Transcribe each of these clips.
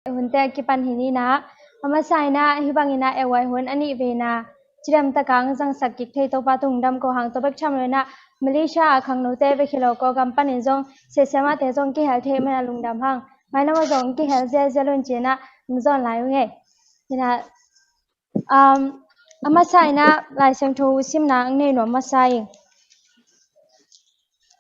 hunte kipan hinina amasaina hibangina ewai hun ani vena chiram takang jang sakik thei to patung dam ko hang to bek chamlena Malaysia khangno te ve khilo ko company jong se sema te jong ki hal the mana lungdam hang maina ma jong ki hal je jalun chena mzon lai nge ina amasaina lai sang tho simna ngne no masai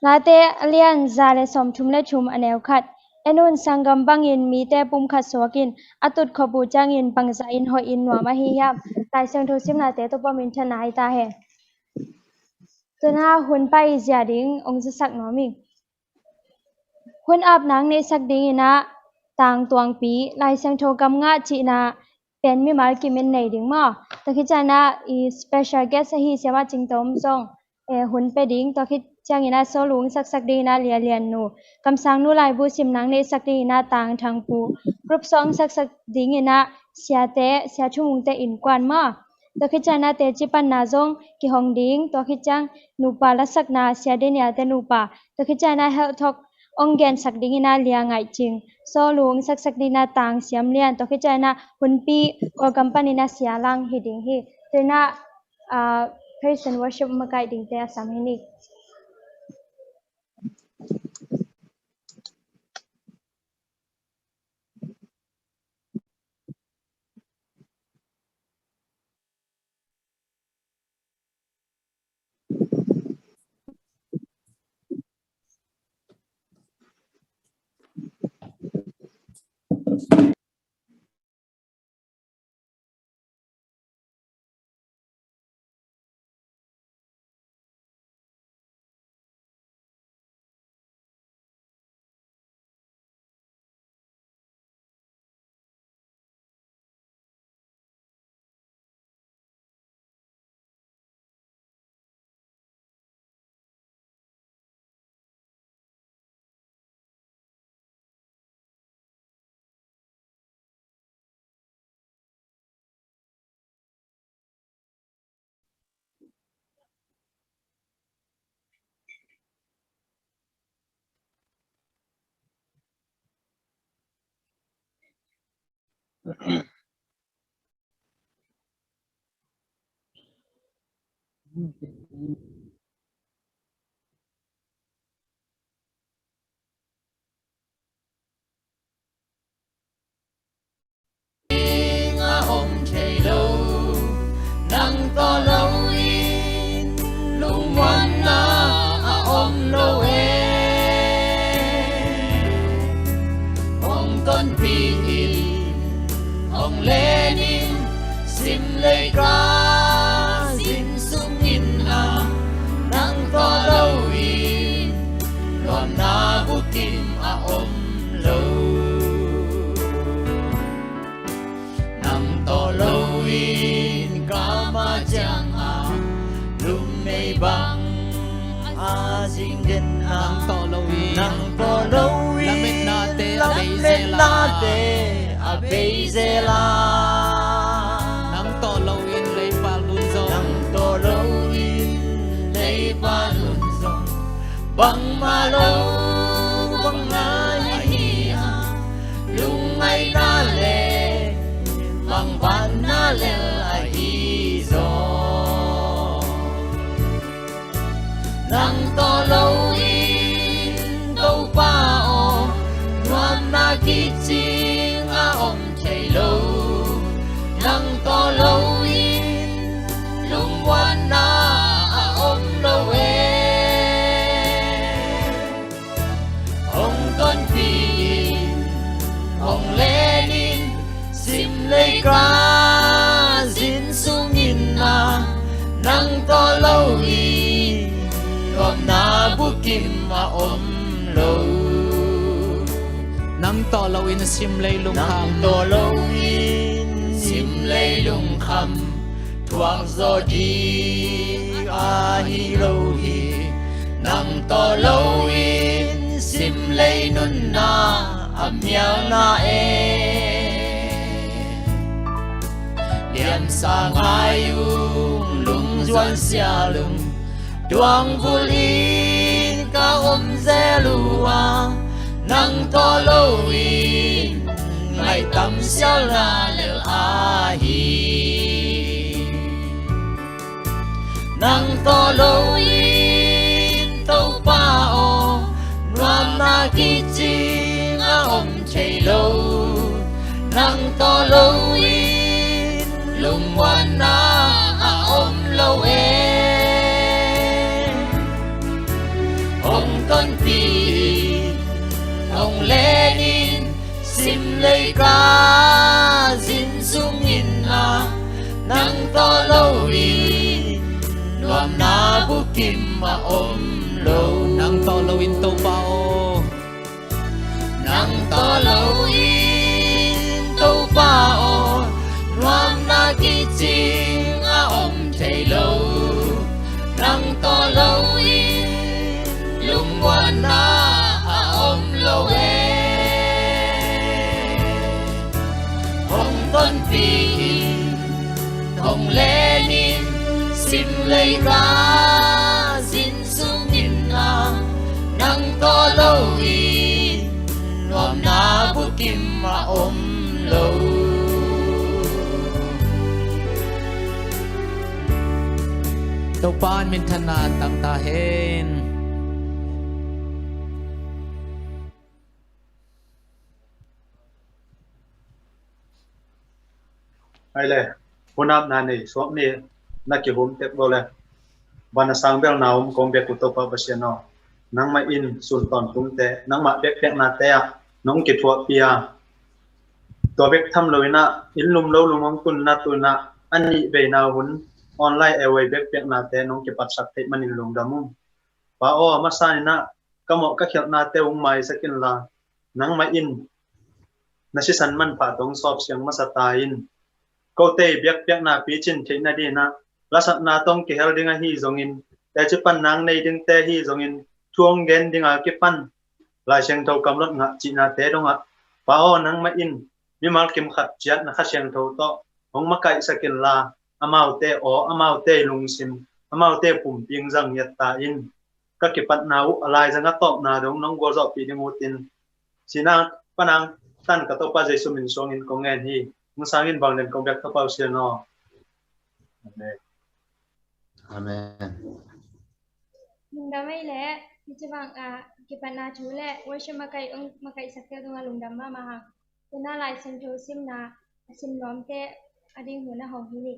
Late alian zale som thumle thum anew khat enun sangam bangin mi te pum khat sokin atut khobu changin pangza in ho in wa ma hi yam lai sang thu sim la te to pa min thana ai ta he tuna hun pai zia ding ong za sak no mi hun ap nang ne sak ding ina tang tuang pi lai sang tho kam nga chi na pen mi mal ki men nei ding ma ta khi chana i special guest hi sema chingtom song hun pe ding to khi changina so lung sak sak ding na lia lian nu kam sang nu lai bu sim nang ne sak ding na tang thang pu group song sak sak ding ina sia chumung te in kwan ma to khi chana te chi pan na jong ki hong ding to khi chang nu pa la sak na sia de nia te nu pa to khi chana hel thok ong gen sak ding ina lia ngai ching so lung sak sak ding na tang siam lian to khi chana hun pi ko company na sia lang hi ding hi tena praise and worship ma kai ding te asam hi ni Lenin sim lê ca xin sung in a nang to lâu in loan na bu kim a lâu nang to lâu in ca ma chang a lum nei bang a jing den a nang to lâu in lamet na te a bezela nang to lâu in lay pa lun zo nang to lâu in lay pa lun zo bang ma lâu bang ngai hi a lung ngai na le bang ban na le a hi zo nang to lâu in đâu pa o nuam na ki chi om chảy lâu nang to lâu in lung quan na om lâu ông con phi ông Lenin sim lê ca xin sung in na nang to lâu in gom na bu kim om lâu nang to lâu in sim lay lung nang kham to lâu in sim lay lung kham thuang gió đi a hi lâu hi nang to lâu in sim lay nun na miao na liam sa ngayung lung doan sia lung duang vulin ka ze lua nang to lâu in ai tâm xiao la lel a hi nang to lo in tàu pa o nuam na ki chi nga om chei lo nang to lo in lung wan na a om lo e ông con pi ông Lenin sim lấy ca zin sung in na nang to lo in nuam na bu kim ma om lo nang to lo in to pa o nang to lo in to pa o nuam na ki ching a om chei lo nang to lo in lung wan na a om lo e ông con pi ông Lenin sim lấy ca zin sung in na nang to lo in nuam na bu kim ma om lo to pan min thana tam ta hen ai le hunap na nei swap ni na ki hum tek bole bana sang bel naum kom be ku to pa basiano nang ma in sun ton tum te nang ma bek bek na te a nong ki thua pia to bek tham loina in lum lo lumong kun na tu na ani be na hun online away bek bek na te nong ki pat sak te manin lung damum pa o ma sa ni na kamo ka khel na te ung mai sakin la nang ma in na si san man pa tong sop siang ma sa ta in câu tê biếc biếc na phía trên thế na đi na lá sat na tông kí hel dinga hi zongin để chụp pan nang này đinh tê hi zongin thuông gen dinga kí pan lại xem thâu cầm lót ngã chỉ na tê đông ạ bao nang ma in mi mal kim khát chiat na khát xem thâu to ông ma kai sakin la amau tê o amau tê lung sim amau tê pum ping zang yat ta in các kí pan nau alai zang top na dong nong go zo pi ding utin sina panang tan ka to pa jesu min songin kongen hi musangin bang den komplek kapau siano amen amen lung dam ai le ni che bang a ki pana chu le worship ma kai sakya dunga lung dam ma ha tuna lai sem tho sim na sim nom te ading hu na ho hi ni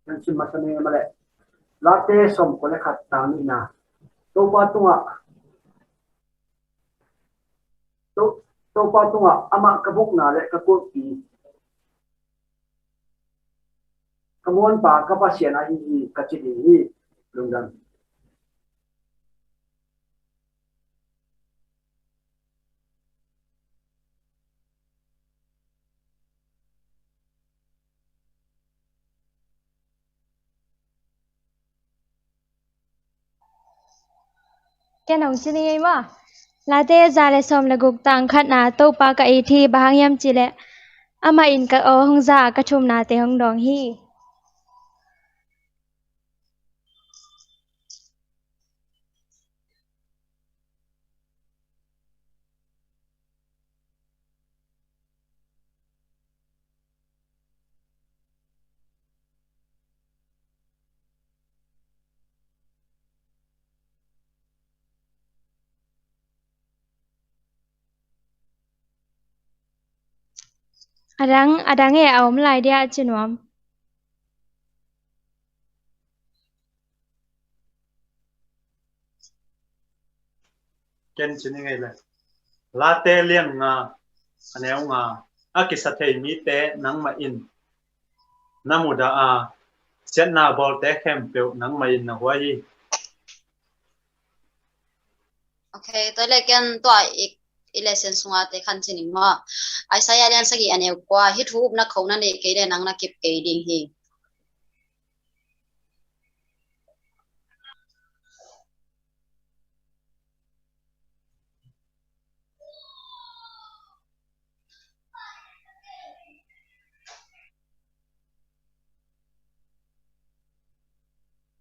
nan sim masane male late som ko le khat tani na to pa tunga ama kabuk na le ka ko ti kamon pa ka pa siana hi ka chi ni lungdan ken hong chini ai ma la te zale som la guk tang khat na to pa ka e thi bahang yam chi le ama in ka o hong za ka chum na te hong dong hi adang e aom lai dia chinwam ken chini ngai le la te liang nga aneu nga akisathe mi te nang ma in namuda a chen na bol te khem pe nang ma in na huai Okay, tôi lấy cái tuổi election sunga te khan chini ma ai saya lian sagi ane kwa hi thup na khona ne ke le nang na kip ke ding hi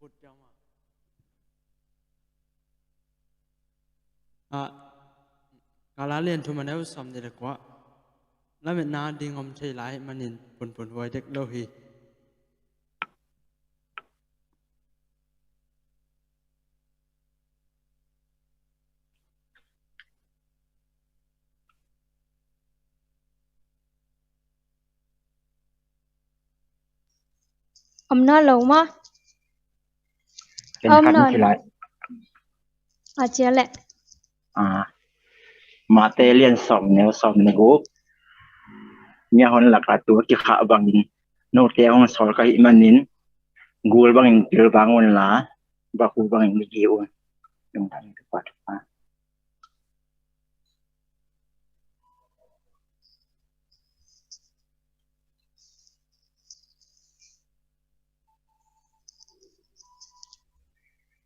Put jama. À, cả lá liền thôi mà nếu xong thì được quá. Lá mình na đi ngom chơi lại mà nhìn buồn hoài được đâu hi. อมนอลงมา เป็น อม คัน นอน ที่ไร อาเจียแหละ มาเตเลียนสอมแนวสอมในกูเมียหอนหลักตัวกี่ขาบางโนเตียงสอลกะหิมันนินกูลบางเจอบางวันละบาคูบางมีเกี่ยวยังทันกับปัดฟ้า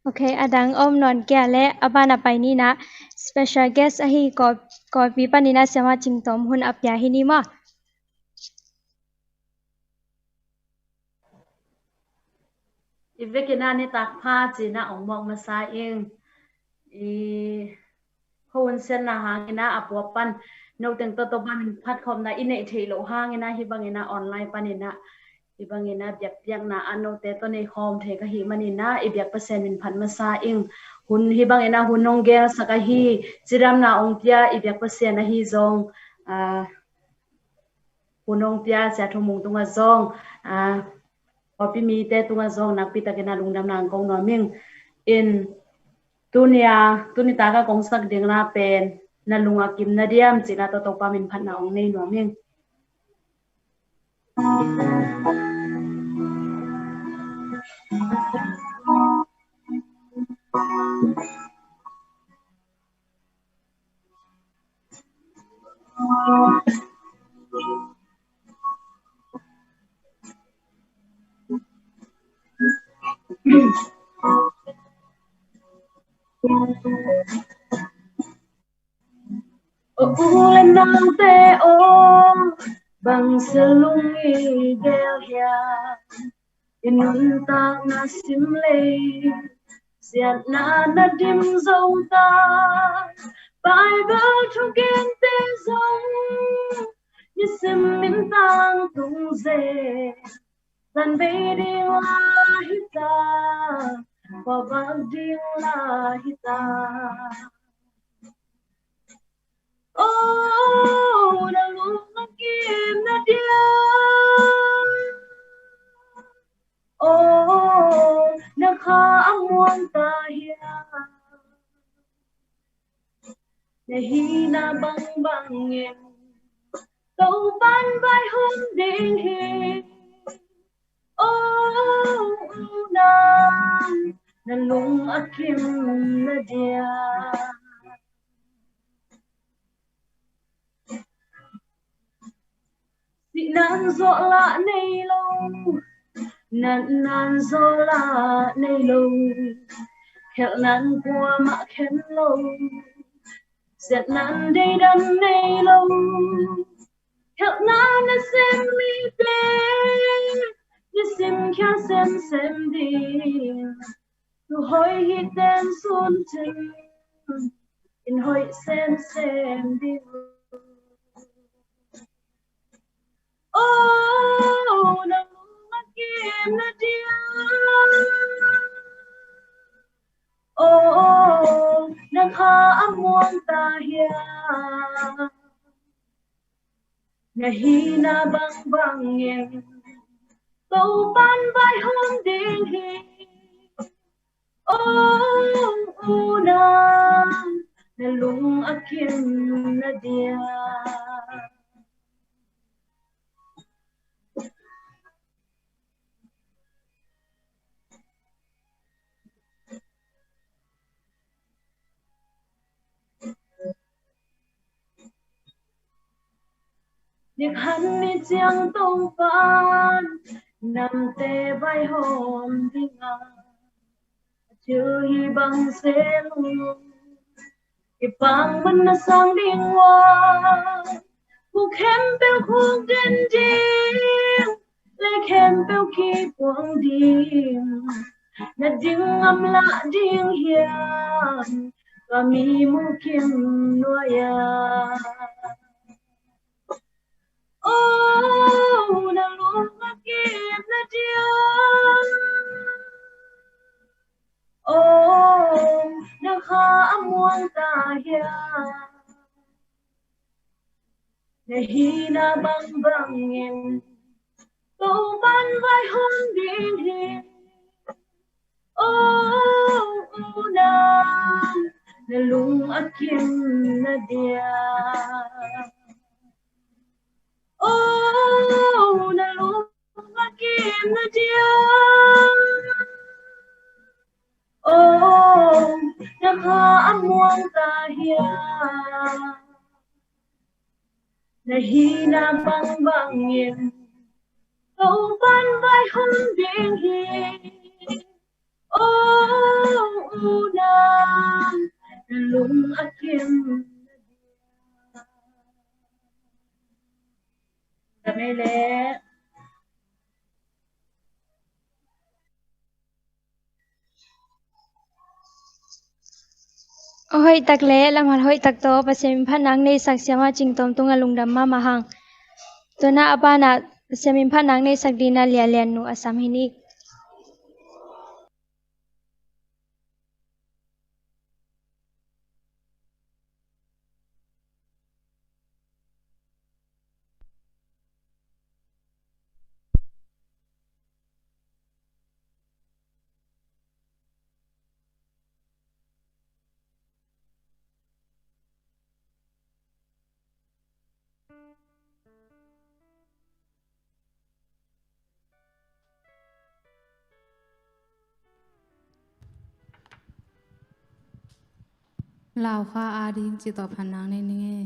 โอเคอดังอมนอนแก่และอบานาไปนี่นะ special guest อะฮีกอปีปานี่นะเสมาจิงตอมหุนอับยาฮินี่มา Ivekina ni takpa na ongmong masaing hon sen na hangina apuapan no teng to ba min phat khom na ine thelo hangina hibangina online panina ibangina biak na ano te to nei khom the ka hi manina ibyak pasen min phat masaing hun hibangina hunong gel saka hi chiram na ongpia ibyak pasen na hi zong hunong pia cha thomung tunga zong Kopi mi te tunga zong nak pita kena lungdam nang kong no ming in tunita ka kong sak ding na pen na lunga kim na diam china to to pa min phat na ong nei no ming Ulen nang te o bang selung I gel ya inun ta na sim le siat na dim zong ta Bible thu gen te zong ni sim min tang tung ze tan be ding la hita pa bang ding la hita Oh, na lumakim na dia. Oh, nakaamuan tahiya. Nahina bang bangin. Tau ban bay hum ding hi. Oh, na lumakim na dia. Nan zo la nei lo nan zo la nei lo hel nan qua ma khen lo set nan dei dan nei lo hel nan na sem mi ple ni sim kya sem di tu hoi hit den sun tin in hoi sem di Oh, na lumakim na dia. Oh, nakaamuan tahiya. Nahina bang bangin. Taupan bay hum ding hi. Oh, una na lumakim na dia. điệp hắn đi chiang tông phan nằm tê vai hòm đi ngang chưa hi bằng xe luôn cái bang bên nó sang đi qua cuộc hem bèo cuộc đến điên lấy hem bèo khi buông điên na ding am la ding hiền kami mungkin noya oh na lumakin na dia oh na khamuang tahya na hina bang bangin tàu ban vai hôn điên hiền oh na na lung akin na dia oh na lung akin na dia oh na kaamuang tahya na hina bang bangin tàu ban vai hôn điên hiền oh na lung akin Kamele hoi tak le lamhal hoi tak to pasemin phanang nei sak siama chingtom tunga lungdam ma mahang tona abana pasemin phanang nei sak dina lialian nu asam hinik Lao kha ading chỉ tỏ phản năng này nghe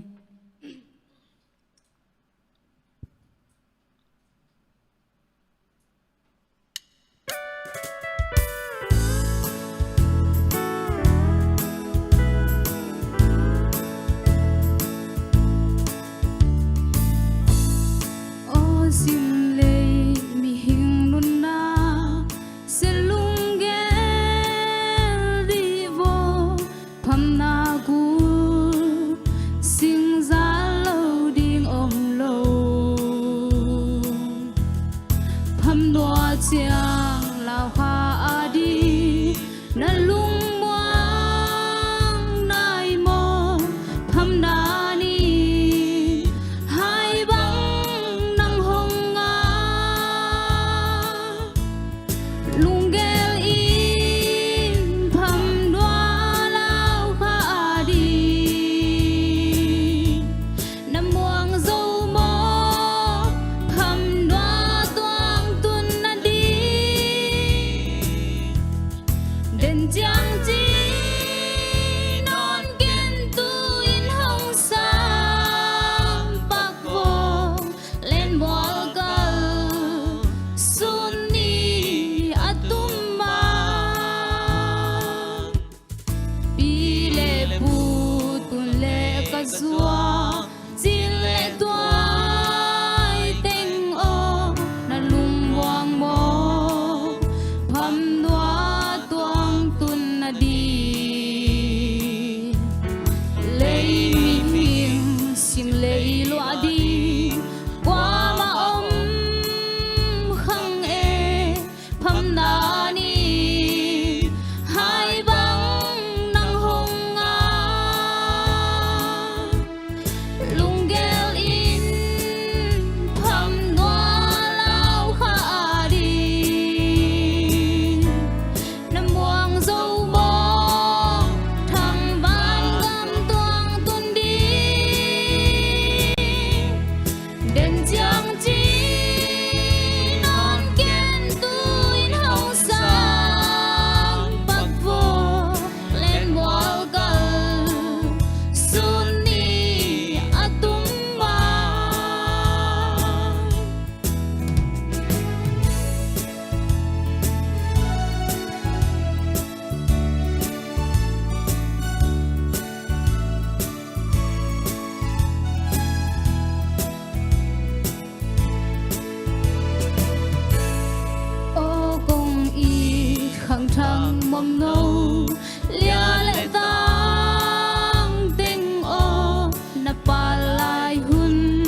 ô sim lệ mi hình nun na se lung ge đi vô pham na sinh ra lâu điên ôm lâu pham đua chiang lao hoa đi na lung muang nai mo pham na ni hai bang nang hong nga lung gel in pham đua lao hoa đi Giang chi non kiên tu in hồng sang bạc vô lên bò gal sunni atuma bile putun le kazua zile tuai teng o na lung wang mo pham doa đi lấy mình sim lấy loa đi qua mà ôm khăng e pham na ni hai bang nang hong nga lung gel in pham noa lao kha đi nam muang dâu mầm ngâu lia lệ tang tình ô na pa lai hun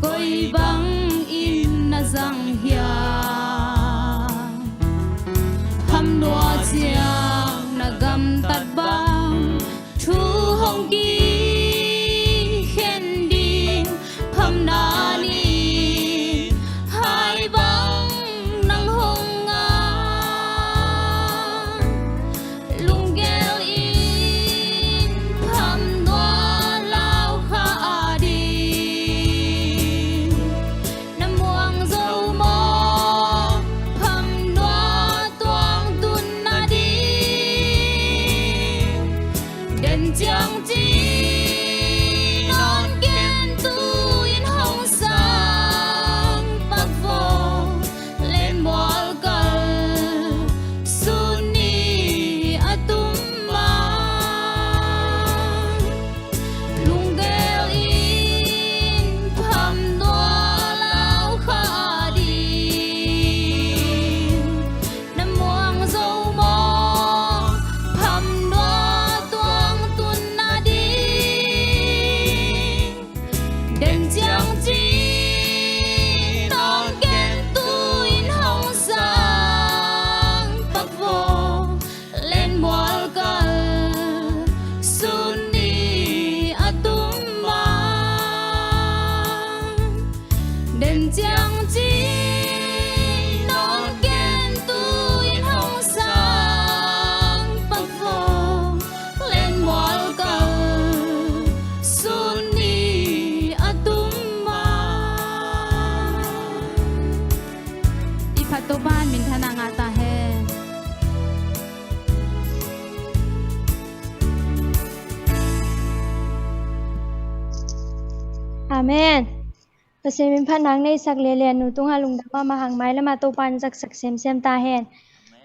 coi bang in na giang hia ham đua chiang na gam tat bang thu hong ki khen đi pham na ni hai bang nang hong nga lung gel in pham noa lao kha đi nam muang dâu mo pham noa toang tun na đi đền chiang chi non ken tu in hong sang bắc vô lên mol kal suni atum mang lung gel in pham noa lao kha đi nam muang dâu mo pham noa toang tun na đi đền chiang chi non ken tu in hong sang bắc vô lên mol kal suni atum mang đền chiang chi non ken tu in hong sang bắc vô lên mol kal suni atum mang ipatoban min thana nga ta he Amen. Pasimin phanang nei sak le len nu tung halung dama mahang mai lama to pan jak sak sem sem ta hen.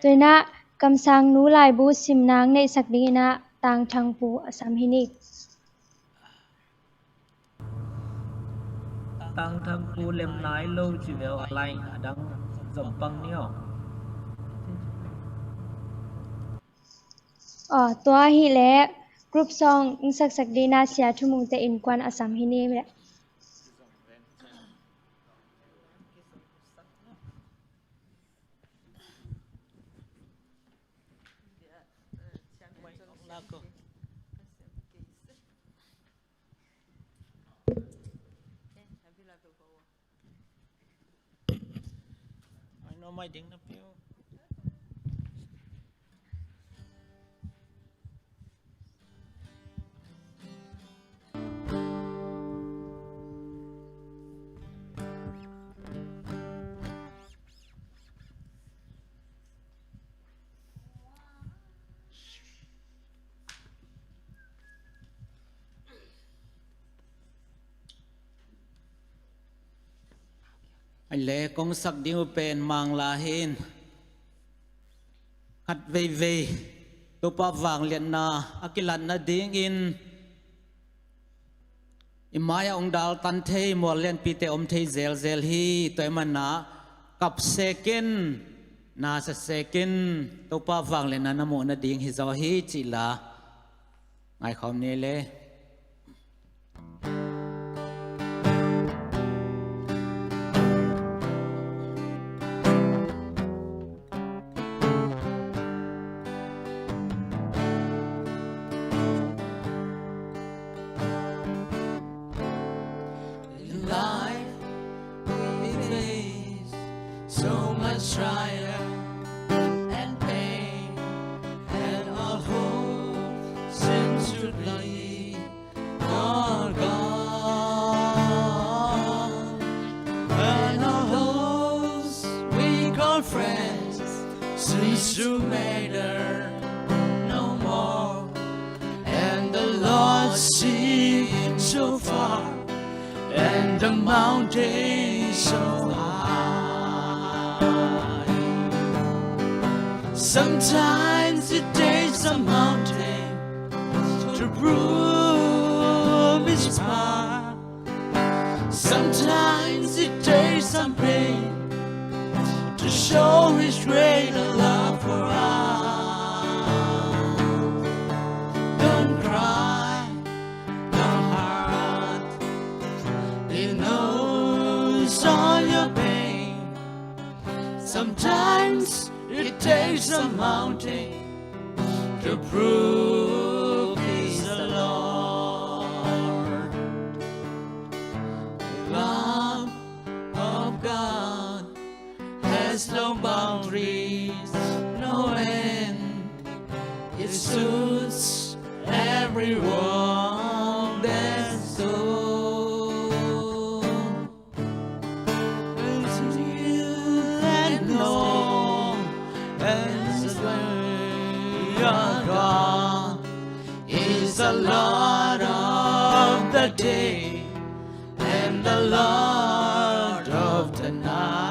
Tuina kam sang nu lai bu sim nang nei sak ding na tang thang pu asam hinik. tăng thăng cu lem nái lâu chỉ về lại đang dầm băng niao Tua hi le group song ing sak sak dina sia thumung te in kwan asam hini le. nó mày đứng nó phiêu anh lẽ công sắc điêu bền mang là hin hạt về về tôi pa vàng liền na akilan na ding in imaya ông dal tan thei mo len pite om thei zel zel hi toy mana kap second na sa second tôi pa vàng liền na mo na ding hi zo hi chi la ngai khom ne le trial and pain and all hope seems to be all gone, and all those we call friends seems to matter no more, and the Lord seems so far and the mountain so high. Sometimes it takes a mountain to prove its power. Sometimes it takes some pain to show His greater love for us. He knows all your pain. Sometimes it takes a mountain to prove He's the Lord. The love of God has no boundaries, no end. It suits everyone that's so. It's you and know as your God is the Lord of the day and the Lord of the night.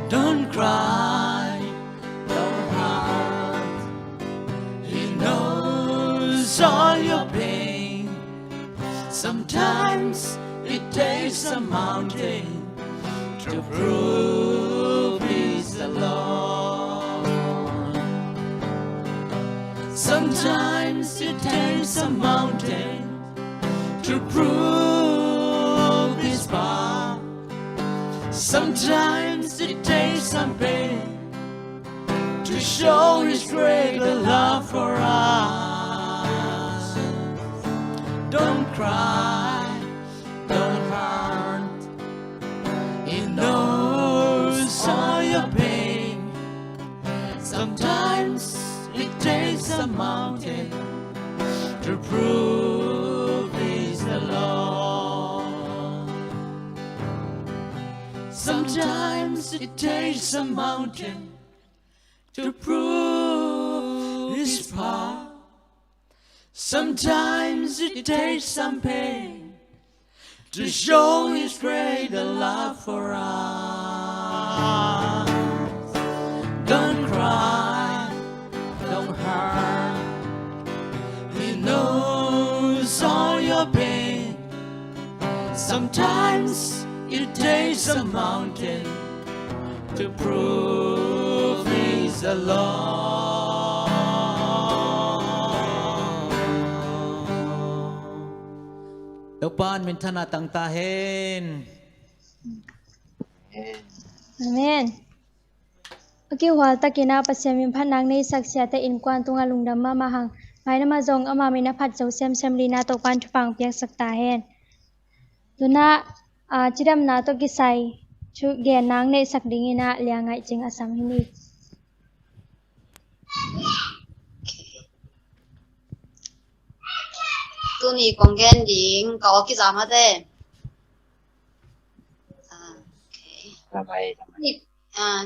Don't cry, don't hurt. He knows all your pain. Sometimes it takes a mountain to prove He's the Lord. Sometimes it takes a mountain to prove His power. Sometimes it takes some pain to show His greater love for us. Don't cry, don't hurt. He knows all your pain. Sometimes it takes a mountain to prove He's the Lord. Sometimes it takes a mountain to prove His power. Sometimes it takes some pain to show His greater love for us. Don't cry, don't hurt. He knows all your pain. Sometimes it takes a mountain to prove He's the Lord. Depan mintana tang tahin. Amen. Aki wal takina pasyamim phanang nei saksia ta in kwan tunga lungdam ma mahang maina ma jong ama mina phat zo sem sem lina to pan thupang piak sakta hen. Tuna chiram na to kisai chu ge nang nei sakdingina liangai ching asam hini. Tu ni kongen ding kau ki zama de. Ramai.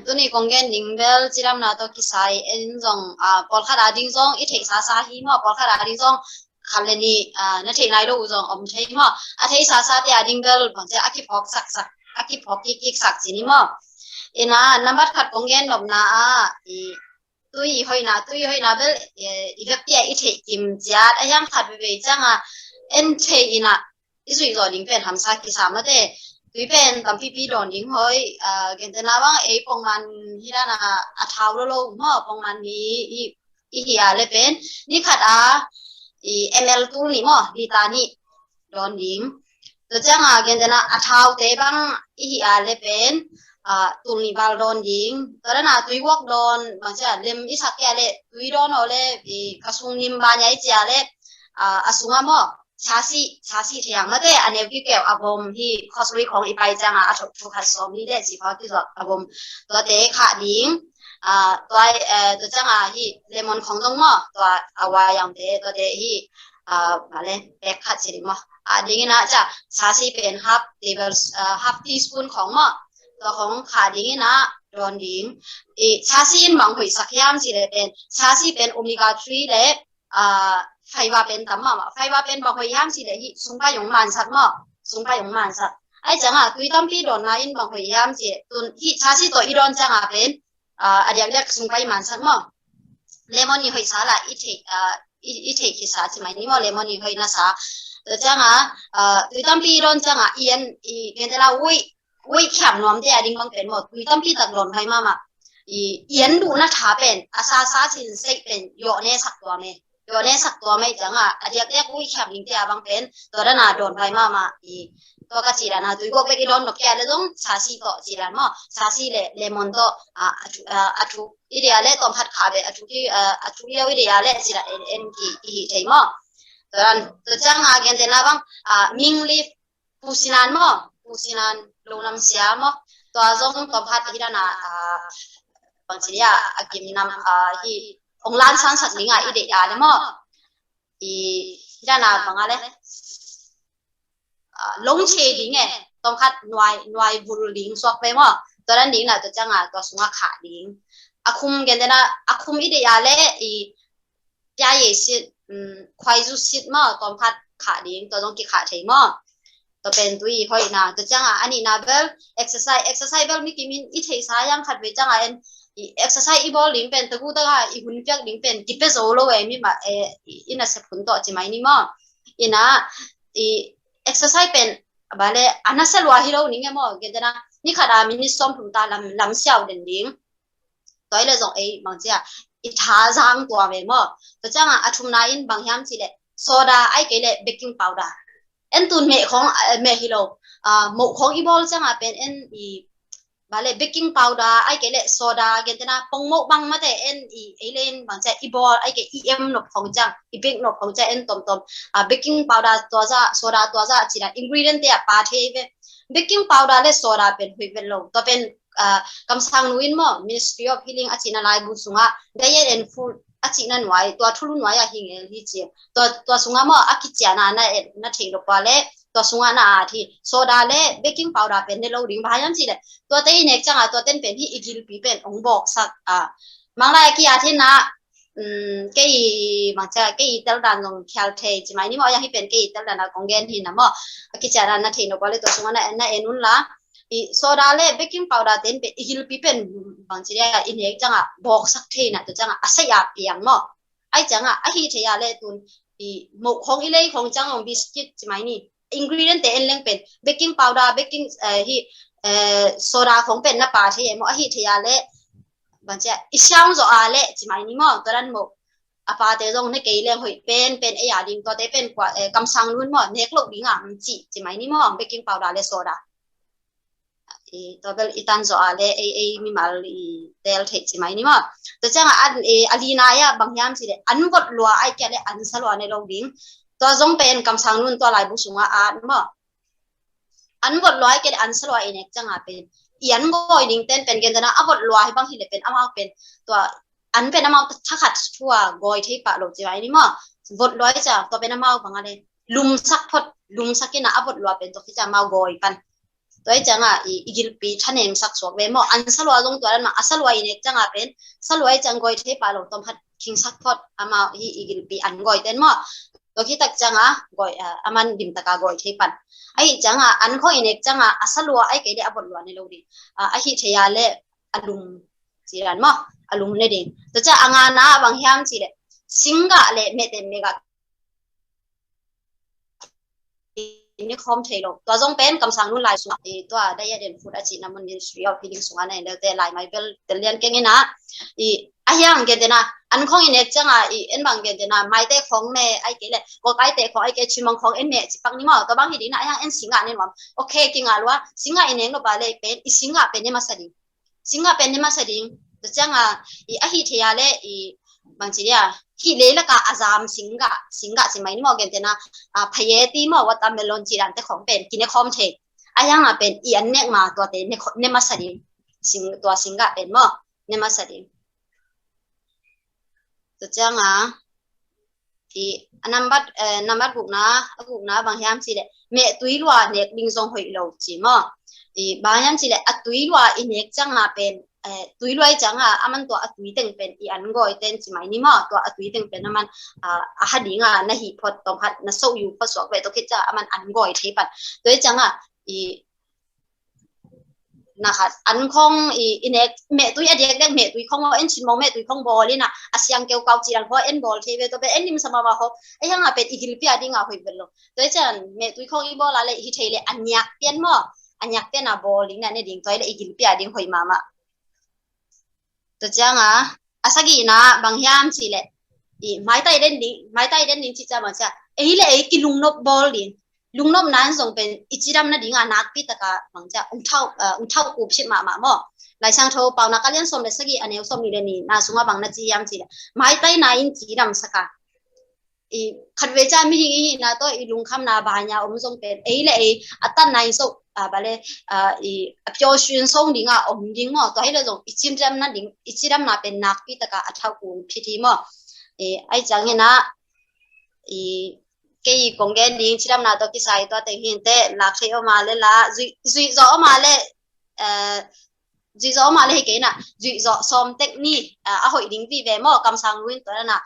Tu ni kongen ding bel chiram na to kisai en jong pol khara ding jong I thei sa sa hi mo pol khara ding jong khaleni na thei nai do jong om thei mo a thei sa sa ti ding bel bang che aki phok sak sak aki phok ki sak chini mo ina number khat kongen lom na tui hoi na bel I gap ti I thei kim chat a yang khat be chang en thei ina I sui zo ding pen ham sa ki sa ma de tui pen tam pi don ding hoi gen te na bang pong man hi na a thau lo mo pong man ni I hi le pen ni khat ML tu ni mo di ta ni don ding to chang gen te na a thau te bang I hi le pen tu ni bal don ding to na tui wok don bang cha lem I sak ya le tui don ole kasung nim ba nyai cha le asunga mo chasi thiang ma de ane ki ke abom hi khosri khong I pai chang a thuk khat som ni de chi pha ki zo abom to te kha ding toy to chang hi lemon khong dong mo to awa yang te to de hi vale pek khat chi mo ding na cha chasi pen half teaspoon khong mo to khong kha ding na don ding chasi in bang hui sakyam chi le pen chasi pen omega 3 le fiber pen tamma fiber pen ba hoi ham si le hi sungpa yong man sat ai changa tui tam pi don na in ba hoi ham si tun hi chasi to I don changa pen adiak lek sungpa man sat mo lemon ni hoi sala I the อีเทคิสาใช่ไหมนี่มอเลมอนี่เฮยนะสาตัวจังอ่ะตุยตั้มปีร้อนจังอ่ะเอียนเงินแต่ละวิแคมนวมเดียดิ้งบังเป็นหมดตุยตั้มปีตักหล่นให้มาเอียนดูนะท้าเป็นอาซาสินเซเป็นโยเนสักตัวเมโยเนสักตัวไม่จังอ่ะเรียกวิแคมลิงเดียบังเป็นตัวนั้นโดนให้มาตัวก็จีรันตุยก็ไปกินโดนนกแก่เลยต้องซาซีต่อจีรันมั้งซาซีเลมอนต่อทุอีเดียเล่ต้มผัดขาเบทุกเลี้ยวอีเดียเล่จีรันเอ็นกี่ใช่มั้งตัวจังเงินแต่ละบังมิงลีฟปูซินันมั้งปูซินันลงน้ำเสียมั้งตัวจงต้มผัดที่นั่นบางทีกินน้ำที่องล้านสันสัตว์ลิงอีเดียเลยมั้งที่นั่นบางอะไรลงเชดิงต้องคัดหน่วยบุรุลิงสวกไปมั้งตอนนั้นดิงน่ะตัวจังตัวสุงขาดิงอาคุมกันเดนะอาคุมอีเดียเล่ยาเยสิควายจุสิมั้งต้องคัดขาดิงตัวต้องกี่ขาใช่มั้งตัวเป็นตัวอีห้อยนะตัวจังอันนี้นะเบลexerciseเบลมีกี่มินอีเทสายังขัดไปจังexercise อีบอลลิงเป็นตะกูตะก้าอีหุ่นเปียกลิงเป็นกิเปโซโลเอมีมาอิน่าเสพผลต่อใช่ไหมนี่มั้งอิน่าexercise เป็นบาเล่อันนั้นเซลวาฮิโร่นี่ไงมั้งเกิดนะนี่ขนาดมินิซ้อมถุงตาลำเสียวเด่นดิ้งตัวไอ้เรื่องบางทีอีท่าจางตัวเมมั้งตัวจังทุ่มนายอินบางยามสิเล่โซดาไอ้เกล็ดเบกกิ้งพาวเดอร์เอ็นตุนเมฆของเมฮิโร่หมกของอีบอลจังเป็นเอ็นบาเล่เบกกิ้งพาวเดอร์ไอ้เกล็ดโซดาเกิดนะปงหมกบางมาแต่เอ็นไอเลนบางทีอีบอลไอ้เกล็ดนบของจังอีเบกนบของจังเอ็นตอมเบกกิ้งพาวเดอร์ตัวจ้าโซดาตัวจ้าจีน่าอินกรีเดียนเตียปาเทเวเบกกิ้งพาวเดอร์และโซดาเป็นหุยเป็นโลตัวเป็นคำสั่งนู้นมั้ง Ministry of Healing อาชีพอะไรบุษงะได้ยันเอ็นฟูอาชีพนั้นไว้ตัวทุลุนไว้หิงที่จีตัวสุงะมั้งอากิจานาน่าเทงลงไปเลยตัวสุงะน่าที่โซดาและเบกกิ้งพาวเดอร์เป็นในโลดิ้งพายามจีเลยตัวเต้นเอกจังตัวเต้นเป็นที่อีกิลปีเป็นองบอกสักมังไลกี่อาทิตย์นะเกี่ยมังจะเกี่ยตลอดลงแคลเทจไหมนี่มั้งยังให้เป็นเกี่ยตลอดนะกงเกนที่นะมั้งอากิจานาน่าเทงลงไปเลยตัวสุงะน่าเอ็นุนละโซดาเล่เบกกิ้งพาวเดอร์เต็นเป็นอีกิลปีเป็นบางทีอินเอกจังบอกสักทีนะตัวจังอาศัยเปียงมั้งไอ้จังไอ้ที่เทียเล่ตุนหมกของอีเล่ของจังของบิสกิตใช่ไหมนี่อินกรีเดียนเต็นเล่งเป็นเบกกิ้งพาวเดอร์เบกกิ้งโซดาของเป็นน้ำปลาใช่ไหมมั้งไอ้ที่เทียเล่บางทีอีช่างจะเล่ใช่ไหมนี่มั้งตัวนั้นหมกอาปาเตจงในเกลี่ยหอยเป็นไอ้ยาดิงตัวเต้เป็นกว่ากำสังนู้นมั้งเน็กลูกดิ้งมันจีใช่ไหมนี่มั้งเบกกิ้งพาวเดอร์และโซดาตัวเบลอีตันโซอาเล่มีมาลีเดลเทใช่ไหมนี่มั้งตัวจังอลีนายบางยามสิเดอันกดลัวไอ้แกเล่อันสลัวในโลกดิ้งตัวจงเป็นคำสั่งนู้นตัวลายบุษงะมั้งอันกดลัวไอ้แกอันสลัวเองจังเป็นเอียนก็ดิ้งเต้นเป็นกันนะอันกดลัวให้บางทีเดเป็นอามาเป็นตัวอันเป็นอามาถ้าขัดชั่วกอยที่ปะโลกใช่ไหมนี่มั้งกดลัวจ้ะตัวเป็นอามาบางอะไรลุมสักพดลุมสักกินนะอันกดลัวเป็นตัวที่จะมากอยกันตัวจังอีกิลปีท่านเองสักสวกเวมอันสลัวลงตัวนั้นมาสลัวอีเนกจังเป็นสลัวจังกอยเทปาลงต้มพัดคิงสักพอดอามาอีกิลปีอันกอยเต้นมั้งตัวที่ตักจังกอยอามันดิมตะกากอยเทปันไอ้จังอันข้ออีเนกจังสลัวไอ้เกลี่ยบนลัวในโลกดีไอ้ที่เทียเล่อลุมจีรันมั้งอลุมเนี่ยดิตัวจะงานนะบางอย่างจีเล่สิงกะเล่เมเตเมกะนี่คอมเทลตัวจงเป็นคำสั่งนู้นลายสุดตัวได้ยันเดินฟูดอาชีพนั้นมันมีสุริยะพิลิงสุวรรณเนี่ยแล้วแต่ลายไม่เป็นแต่เรียนเก่งนะไอ้ยังเก่งนะอันของอินเอกจังเอ็นบางเก่งนะไม่แต่ของแม่ไอ้เกล่ก็ไอ้แต่ของไอ้เกชิมังของเอ็นแม่จิปังนี่มั้งตัวบางทีนะไอ้ยังเอ็นสิงห์เนี่ยมั้งโอเคจริงว่าสิงห์อินเอกก็บาเลยเป็นสิงห์เป็นเนี่ยมาสดิงสิงห์เป็นเนี่ยมาสดิงตัวจังไอ้ที่เทียเล่บางทีที่เล่ละก็อาจามสิงห์ใช่ไหมนี่มั้งเก่งนะพยาตีมั้งว่าตามเมลอนจีรันแต่ของเป็นกินในคอมเทไอ้ยังเป็นอีอันเนี่ยมาตัวเต็นเนี่ยมาสดิงตัวสิงห์เป็นมั้งเนี่ยมาสดิงตัวจังที่นับบุกนะบางยามสิเล่เมตุยลัวเน็กดิ้งซงหอยโลจิมั้งบางยามสิเล่ตุยลัวอินเน็กจังเป็นตุยลัวจังมันตัวตุยตึงเป็นอีอันก็อีเต้นใช่ไหมนี่มั้งตัวตุยตึงเป็นมันหัดดิ้งนะฮีพอตรงหัดนะโซยูพอสวกเวตัวคิดจะมันอันก็อีเทปันตัวจัง นะคะอันของอีเน็กเมตุยอเด็กเด็กเมตุยของเอ็นชินมองเมตุยของบอลนี่นะอาเซียนเกี่ยวกับจีรังเพราะเอ็นบอลทีเวตัวเป็นเอ็นนิมสมาบาฮอกไอ้ยังเป็นอีกิลปีอดีงาหุยเบลโลตัวเช่นเมตุยของอีบอลอะไรฮิตเทเลอันยักเปียนมั้งอันยักเปียนอะบอลลิงนั่นเองดิ่งตัวอีกิลปีอดีหุยมามาตัวเจ้าอาศัยนะบางอย่างสิเลยไม่ได้เด่นดิ้งที่จะมาจ้ะไอ้เลยกิลุงนบบอลลิงลุงนบนั้นส่งเป็นอิจิรัมนั่นดิ่งนักพิตกาบางจ้ะอุ้งเท่ากูพิมาหม้อหลายช่างโทรเป่านักเรียนส่งเลยสักกี่อันนี้ส่งมีเรนี่น่าสงสารบางนาจียามสิเลยไม่ได้นายจีรัมสักขัดเวจามีดีนะตัวลุงคำนาบานยาอมส่งเป็นไอ้เลยอัตตานายส่งบาเลยเพียวชินส่งดิ่งอมดิ่งมั้งตัวให้เราส่งอิจิรัมนั่นดิ่งอิจิรัมน่ะเป็นนักพิตกาอัตเท่ากูพิธีมั้งไอ้จังเห็นนะcái công nghệ điện chỉ làm nào đó cái sai đó tình hình thế là khi ở mà lên là duy rõ mà lên duy rõ mà lên cái nè duy rõ xóm technique hội định vì về mà cầm sang luôn đó là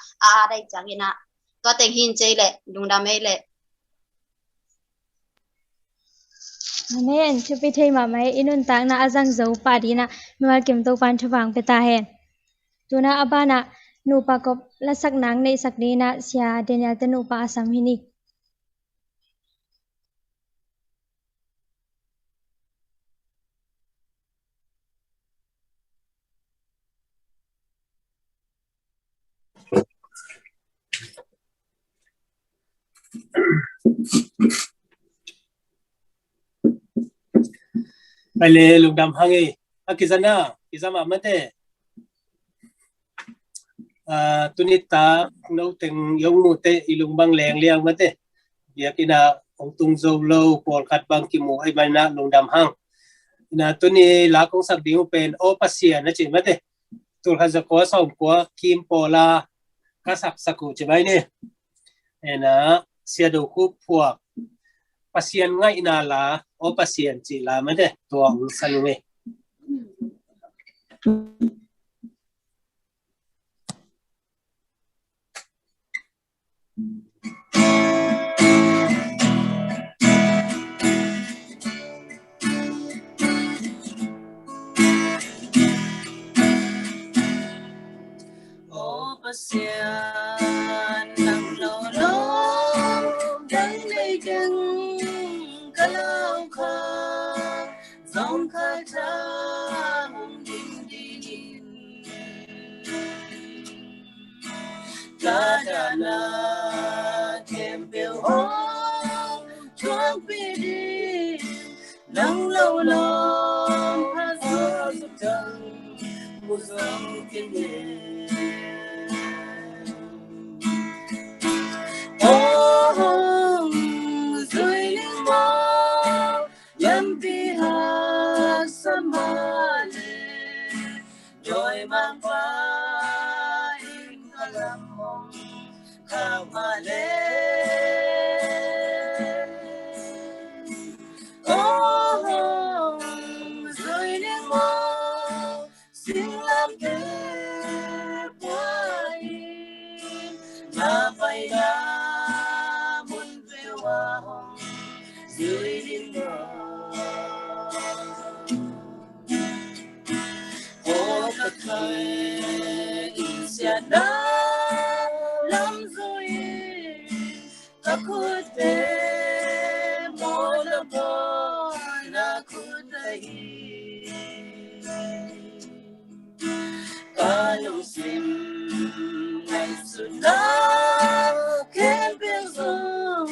đây chẳng hiện nè đó tình hình chơi lệ đúng đam mê lệ nên chụp thấy mà mấy inun tang na azang dấu pa đi na mà kiếm tàu pan chụp vàng beta hen tu na abana nupa kop lasak nang nei sakni na sia denial te nupa asam hini Pale lugdam hangi kizama mate tunita nấu từng giống một tê ilung băng leng liang mate dia kina ong tung zo lo pol khat bang ki mu ai bana lugdam hang na tuni la kong sak ding pen o pasia na chi mate tul kha ko som ko kim pola ka sak saku chi bai ni ena sia do ku phuak pasien ngai na la o pasien chi la mate tuang sanume pasian nang lo lo dang nei dang kalau kha dòng khai thác đi đi ta đã là thêm biểu hôn chuông bi đi nang lâu lo ha gió giúp chân một dòng thiên địa mang qua in kalam mong kamale oh rồi đến mơ xin làm thế qua in là phải đã muốn về hoa hồng dưới đến mơ thời sẽ đã lắm rồi ta cứ thế mỗi lần thôi là cứ thấy ta lòng xin ngày xuân đã khen bên rừng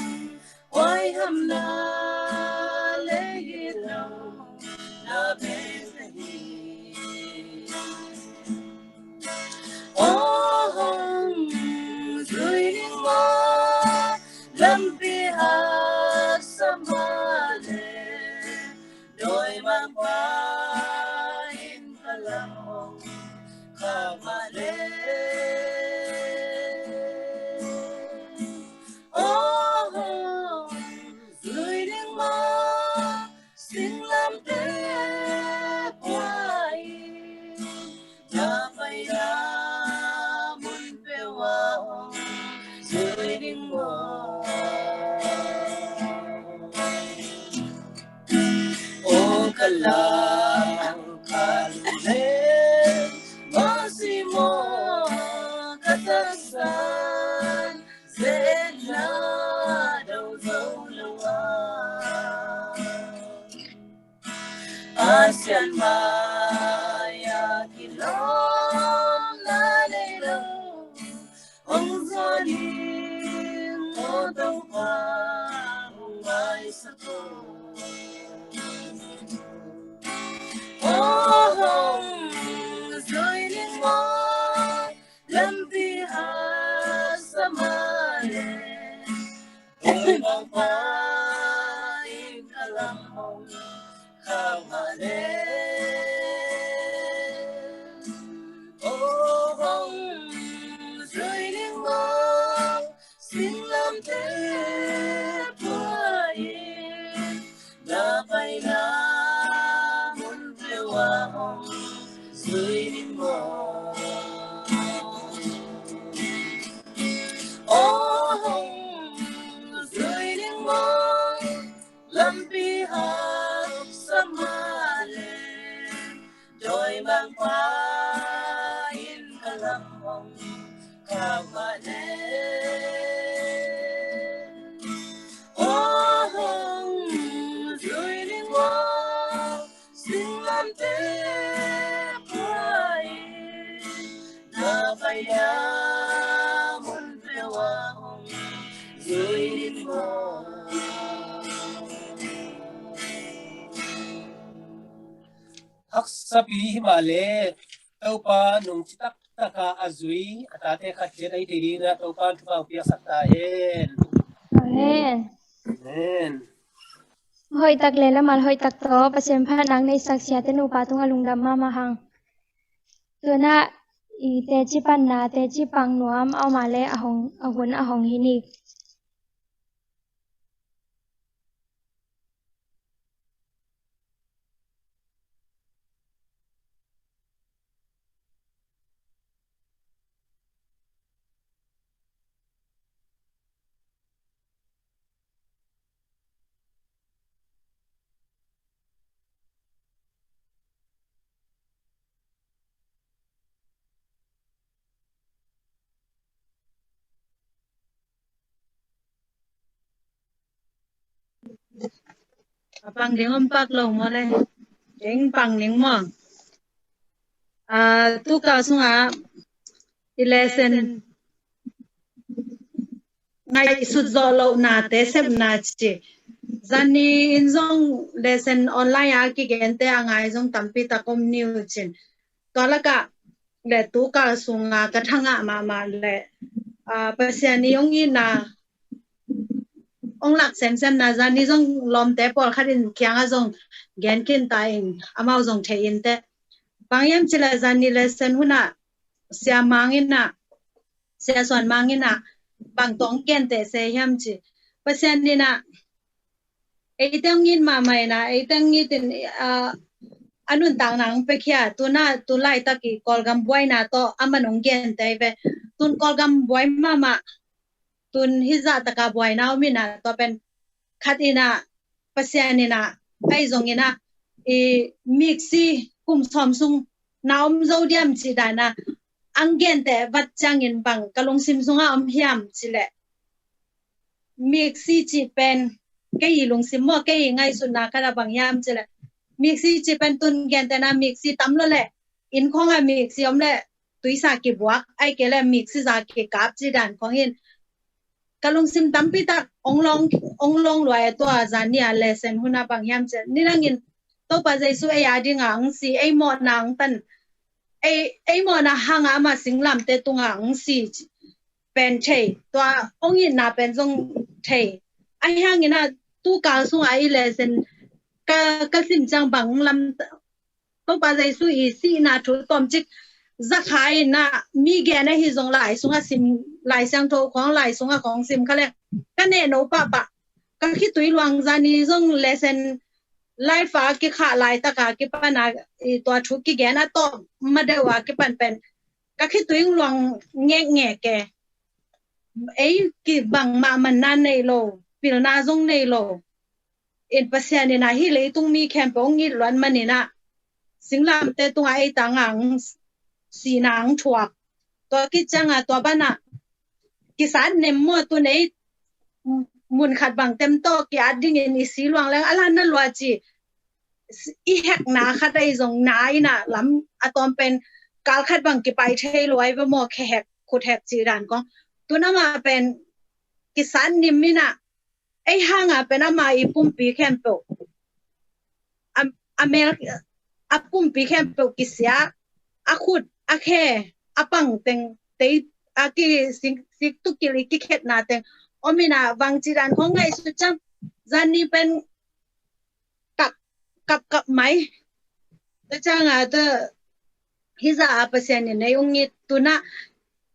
quay hầm là lấy lòng là bên lâm bi hát samale đôi mang qua in kalam kamale oh dưới đêm mơ xin làm thế qua in đã phải đã muốn về hoa dưới đêm mơ kalam sian maya kilom na nei lo ong zonin o dong pa mai sa to oh hong rồi linh mo lâm pi ha sa male ôi bang pa in alam hong kamale oh hong rồi linh mo xin làm thế bơi đã bay na muốn theo hong rồi linh mo oh hong rồi linh mo lâm pi ha samale joy mang pa in alam hong kamale oh hong rồi linh mo xin làm thế bơi đã bay đã muốn theo hong rồi linh mo hak sapi male taupa nung chitak taka azui atate khatje dai diri na taupa thupang pia sakta hen Amen amen hoi tak le lamal hoi tak to pasem pha nang nei sak sia te nu pa tung alung dam ma hang tuna i te chi pan na te chi pang nuam au ma le ahong ahong hi ni Pang ding om pak lo mo le ding pang ning mo tu ka sunga lesson ngai su zo lo na te sep na chi zani in zong lesson online a ki gen te angai zong tampi ta kom new chin to la ka le tu ka sunga ka thanga ma le pasiani ong i na ông lạc xem na ra ni zong lom te por kharin kyang a zong gen kin ta in amao zong the in te pangyam chila zani lesson huna sia mangin na sia swan mangin na bang tong ken te se yam chi pasian ni na eitang in ma mai na eitang ni tin anun tang nang pe khia tu lai ta ki kolgam boy na to amanong gen te ve tun kolgam boy mama tun hiza taka boy now mina to pen khatina pasianina ai zongina e mixi kum somsung naum zodiam chidana angen te wat changin bang kalong simsunga hiam chile mixi chi pen ke ilung simmo ke ngai sunna kala bang yam chile mixi chi pen tun gen te na mixi tamlo le in khonga mixi omle tuisa ki buak ai kele mixi za ki kap chidan khongin kalung sim tampi ta onglong loy to azania lesson huna bang yam che nilangin to pa jaisu e adinga ang si e mo nang tan e mo na hanga ma singlam te tunga ang si pen che to ongin na pen jong the ai hangina tu ka su ai lesson ka sim chang bang lam to pa jaisu i si na thu tom chik zakhai na mi ge na hi jong lai sunga sim lai sang tho khong lai sunga khong sim khale ka ne no pa ka khi tui luang zani jong lesson lai fa ki kha lai ta ka ki pa na to thu ki ge na to ma de wa ki pan pen ka khi tui luang nge ke ei ki bang ma man na nei lo pil na jong nei lo in pasian ni na hi le tung mi khem pong ni lwan mani na singlam te tung ai ta ngang si nang thuak to ki changa to bana ki san nem mo tu nei mun khat bang tem to ki ading ni si luang lang ala na lwa chi อีแหกหนาคัดได้จงนายน่ะล้ำอะตอมเป็นการคัดบังกิไปเทลอยว่าหมอแขกขุดแหกจีดานก็ตัวนั้นมาเป็นกิสานนิมมิน่ะไอ้ห้างอ่ะเป็นอามาอีปุ่มปีแคมเปลอเมริกอาปุ่มปีแคมเปลกิเสียอาขุดอาแค่อาปังเต็งเตยอากิสิตุกิลิกิเข็ดนาเต็งอมินาวังจีดานของไงสุดจังจันนี่เป็นกับไหมแต่จังอ่ะเตอฮิซาอาเปเซนในองค์นี้ตัวน่ะ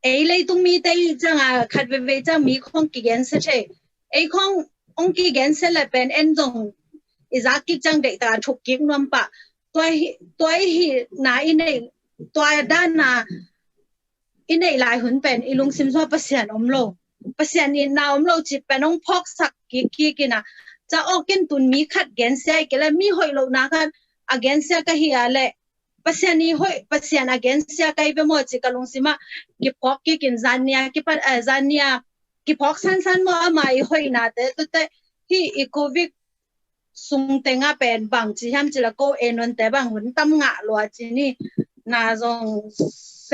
ไอ้เลยตรงมีแต่จังอ่ะขัดเวจังมีของกิเกนเสใช่ไอ้ขององค์กิเกนเสละเป็นเอ็นจงอิจากกิจังเด็กตาทุกกิกนวมปะตัวฮีนาอินในตัวด้านน่ะอินในหลายหุ่นเป็นอีลุงซิมซัวเปเซียนอมโลเปเซียนอินนาอมโลจิเป็นองพอกสักกินะจะออกกินตุนมีขัดเกนเซียก็เลยมีหอยโลนากันอเกนเซียก็เฮียเลยเปเซียนนี่หอยเปเซียนอเกนเซียก็อีเปโมจิกลุงซิมากิพอกกินซานียกิปันซานียกิพอกสันมัวมาอีหอยนาเตแต่ที่อีโควิดสุงเตงะเป็นบางจีฮัมจิละโกเอนวันแต่บางหุ่นตั้มงะลัวจีนี่นาจงแ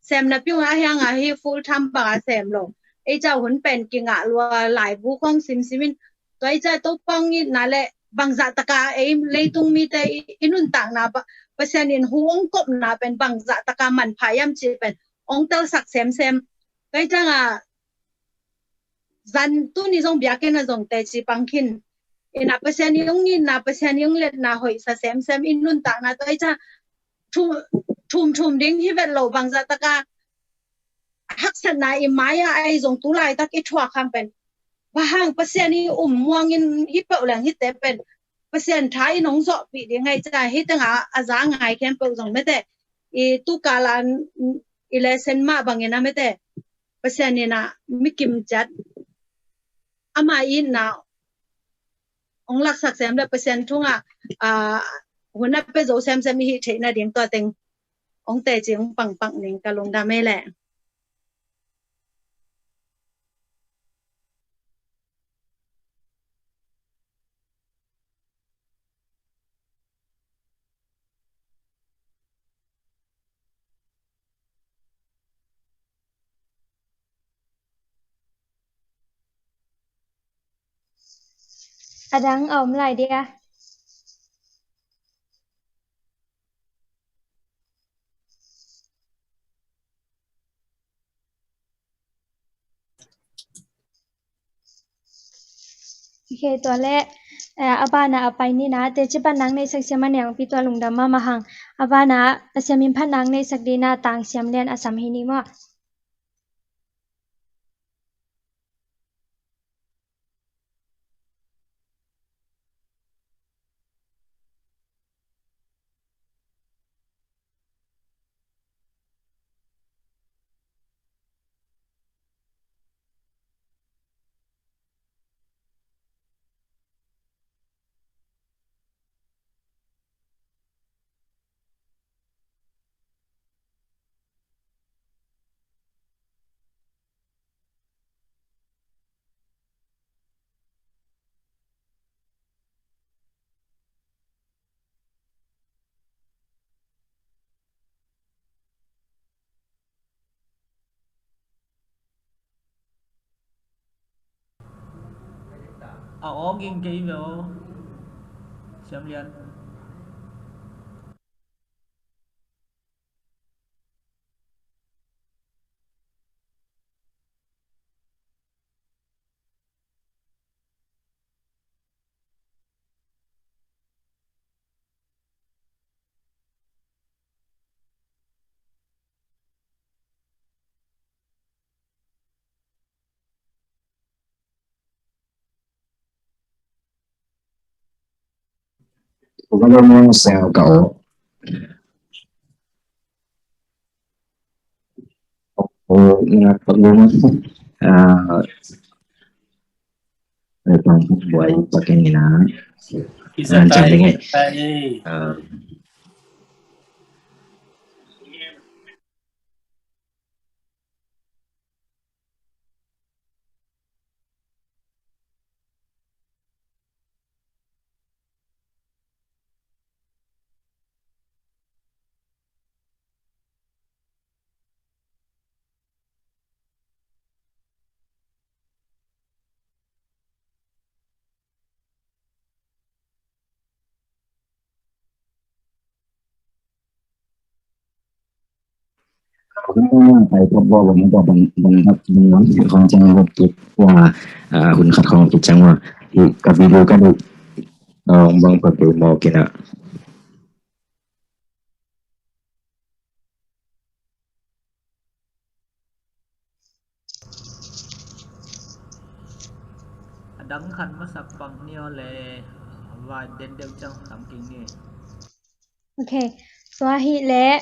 ซมนับยุ่งอะไรยังฮีฟูลทำปากแซมลงไอ้เจ้าหุ่นเป็นกิงะลัวหลายบุคคลซิมินตัวไอ้เจ้าตัวปังนี่นั่นแหละบางจัตกาไอ้เลยตุงมีแต่อินุนต่างนาเปอร์เซ็นต์อินห่วงกบนาเป็นบางจัตกามันพายามจีเป็นองเตอร์สักแซมไอ้เจ้าจันตุนี่จงเบียกินนะจงแต่จีปังคินna pasyan yung ni na pasyan yung let na hoy sa sem inun ta na to ay cha thum ding hi vet lo bang za ta ka hak san na i maya ai jong tu lai ta ki thwa kham pen ba hang pasyan ni muang in hi pe lang hi te pen pasyan thai nong zo pi ding ai cha hi ta nga aza ngai kem pe jong me te i tu kalan i lesson ma bang ina me te pasyan ni na mi kim chat ama in naองลักสักแซมได้เปอร์เซ็นต์ทุ่งหัวหน้าเปโซแซมมีเหตุนาเดียงตัวเต็งองแต่จีองปังหนึ่งกะลงดาไม่แหละอะดังเอาเมื่อไหร่ดีอะโอเคตัวแรกอาบานะอาไปนี่นะแต่จิปันนังในสักเสียมันอย่างพี่ตัวลุงดำมาหังอาบานะเสียมินพันนังในสักดีนาต่างเสียมเลียนอาสัมหินีมาOngin kỹ vô xem liền Cũng có món xào cậu pag-umat pang buhay pagkanina Isa tayo ผมไปพบว่าวันนี้ก็บังคับน้องเสียของจังหวัดกิจว่าคุณขัดของกิจจังว่าที่กับวิดีโอกันบางประเด็นมอกินะ đấng khăn mất sạc bằng nhiều lệ và đến đều trong tấm kính này. Ok, Swahi le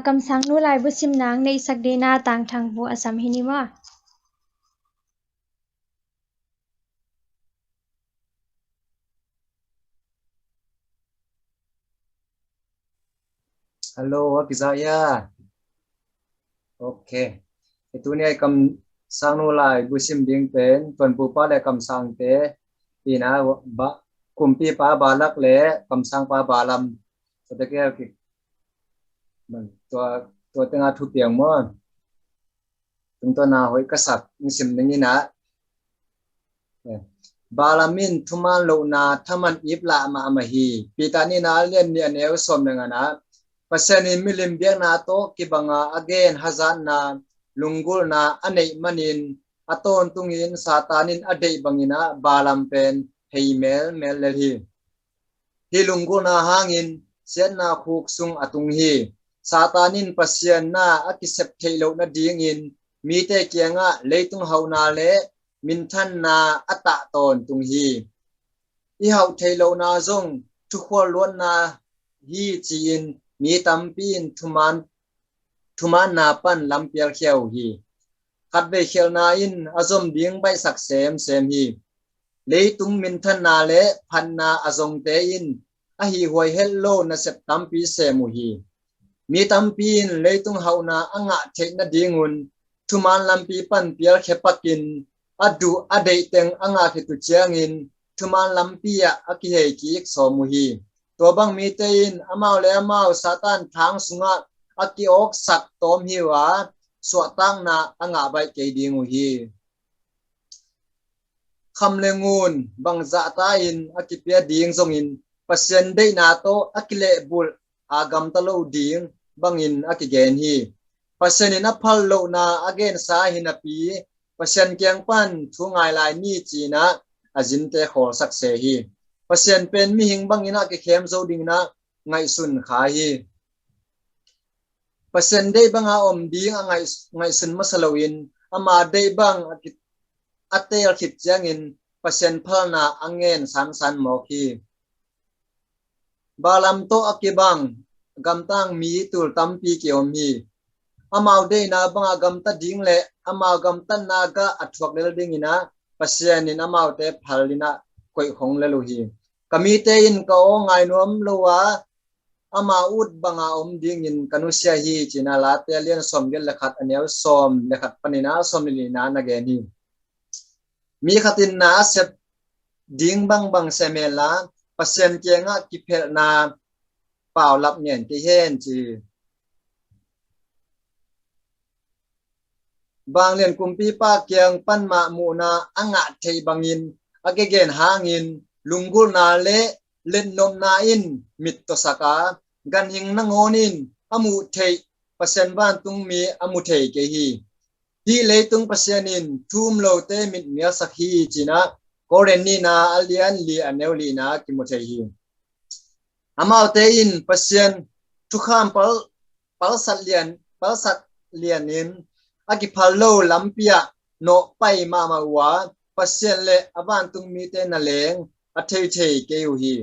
kam sang nu lai bu sim nang nei sak de na tang thang bu asam hini ma. Hello, Kizaya. Ok. Itu ni kam sang nu lai bu sim ding pen tuan pu pa le kam sang te ina ba kumpi pa balak le kam sang pa balam. Sedekah ki. Tua tengah thu tiang mo. Tung to na hoi kasap sim ning ina. Balamin thuman lo na thaman ipla ma amahi. Pitani na lian ni aneu som nangana. Pasani milim biang na to kibanga again hazan na lunggul na anei manin aton tungin satanin adei bangina balam pen heimel melhi hi lunggul na hangin sian na khuk sung atung hi satanin pasian na akisep thailo na dingin mite kianga leitung hauna le minthan na ata ton tung hi i hau thailo na zong thukhol lon na hi chin mi tampin thuman na pan lampial khiau hi khatbe khel na in azom ding bai sak sem hi leitung min than na le phan na azong te in a hi hoi hello na sep tampi semu hi mi tampin leitung hauna anga theina dingun thuman lampi pan pial khepakin adu adei teng anga khitu chiangin thuman lampia aki hei ki somu hi to bang mi te in amau le amau satan thang sunga aki ok sak tom hi wa so tang na anga bai ke dingu hi kham lengun bang za ta in aki pia ding zong in pasien dei na to akile bul agam talo ding bangin aki gen hi pasien in aphal lo na again sa hinapi pasien kyang pan thungai lai ni chi na ajin te khol sak se hi pasien pen mi hing bangina ke khem zo ding na ngai sun kha hi pasien dei banga om ding ngai sun masalawin ama dei bang atel khit changin pasien phalna angen san mo khi balam to akibang gamtang mi tul tampi ki om hi amau dei na banga gamta ding le amau gamta na ga athwak le ding ina pasien in amau te phalina koi khong le lu hi kamite in ka o ngai nom lowa ama ut banga om ding in kanusia hi china la te lian som gel lekhat anel som lekhat panina som ni na na ge ni mi khatin na sep ding bang semela pasien chenga ki phel na paw lap nyen ti hen chi bang len kumpi pa kyang pan ma mu na anga thei bangin agegen hangin lunggul na le len nom na in mit to saka gan hing na ngonin amu thei pasien ban tung mi amu thei ke hi le tung pasienin thum lo te mit mia sakhi china koren ni na alian li aneu li na ki mo thei hi amau te in pasien thu kham pal sat lian in aki phalo lampia no pai ma wa pasien le aban tung mi te na leng a thei ke yu hi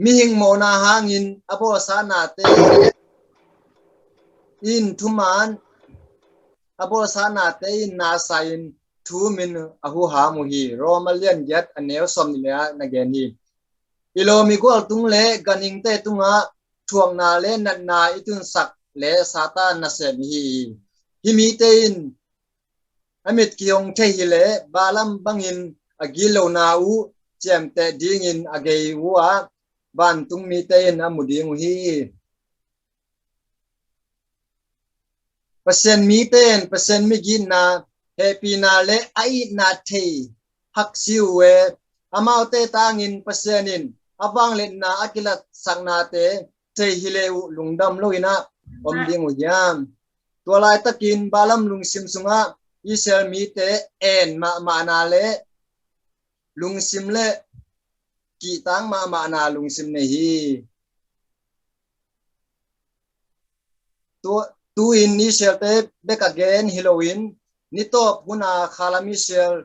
mi hing mo na hangin abo sa na te in thuman abo sa na te in na sain thu min ahu ha mu hi romalian yat aneu som ni na gen hi ilo mi gol tung le ganing te tunga thuang na le nan na itun sak le satan na se mi hi mi te in amit kiong the hi le balam bangin agilo na u chem te ding in agei wa ban tung mi te in amuding hi pasien mi ten pasien mi gin na happy na le ai na the hak siu we amau te tangin pasienin awang le na akila sang na te chơi hi leu lung dam lo ina om ding u yam tua lai takin balam lung sim sunga Israel mi te en ma na le lung sim le ki tang ma na lung sim ne hi tu in Israel te back again Halloween ni top huna khalam Israel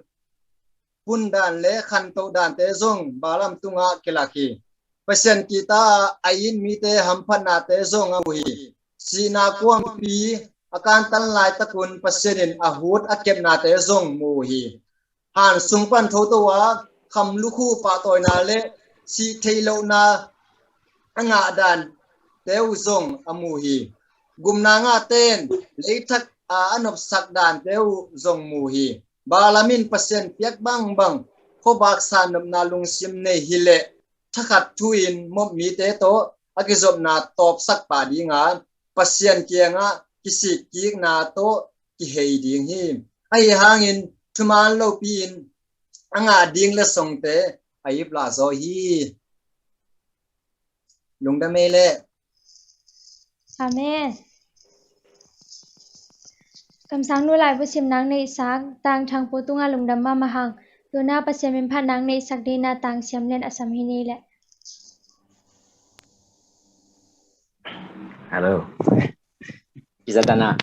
pun dan le khan to dan te zong balam tunga kelaki pasien kita ain mi te hampan na te zong a hui sina kwam pi akan tan lai takun pasienin ahut akep na te zong mu hi han sungpan tho to wa kham lu khu pa toy na le si thailo na anga dan teu zong amu hi gumna nga ten leithak anop sak dan teu zong mu hi balamin pasien piak bang kho bak sanam na lung sim ne hile thakat thuin mop mi te to akizop na top sak pa di nga pasien kianga kisik ki na to ki hei ding hi ai hangin thuman lo pin anga ding le song te ai pla zo hi lung da mele amen cam sang nu lai pusim nang nei sak tang thang potunga lungdam ma mahang tuna pasiamin phan nang nei sak dina tang siam len asam hi ni le hello Izatana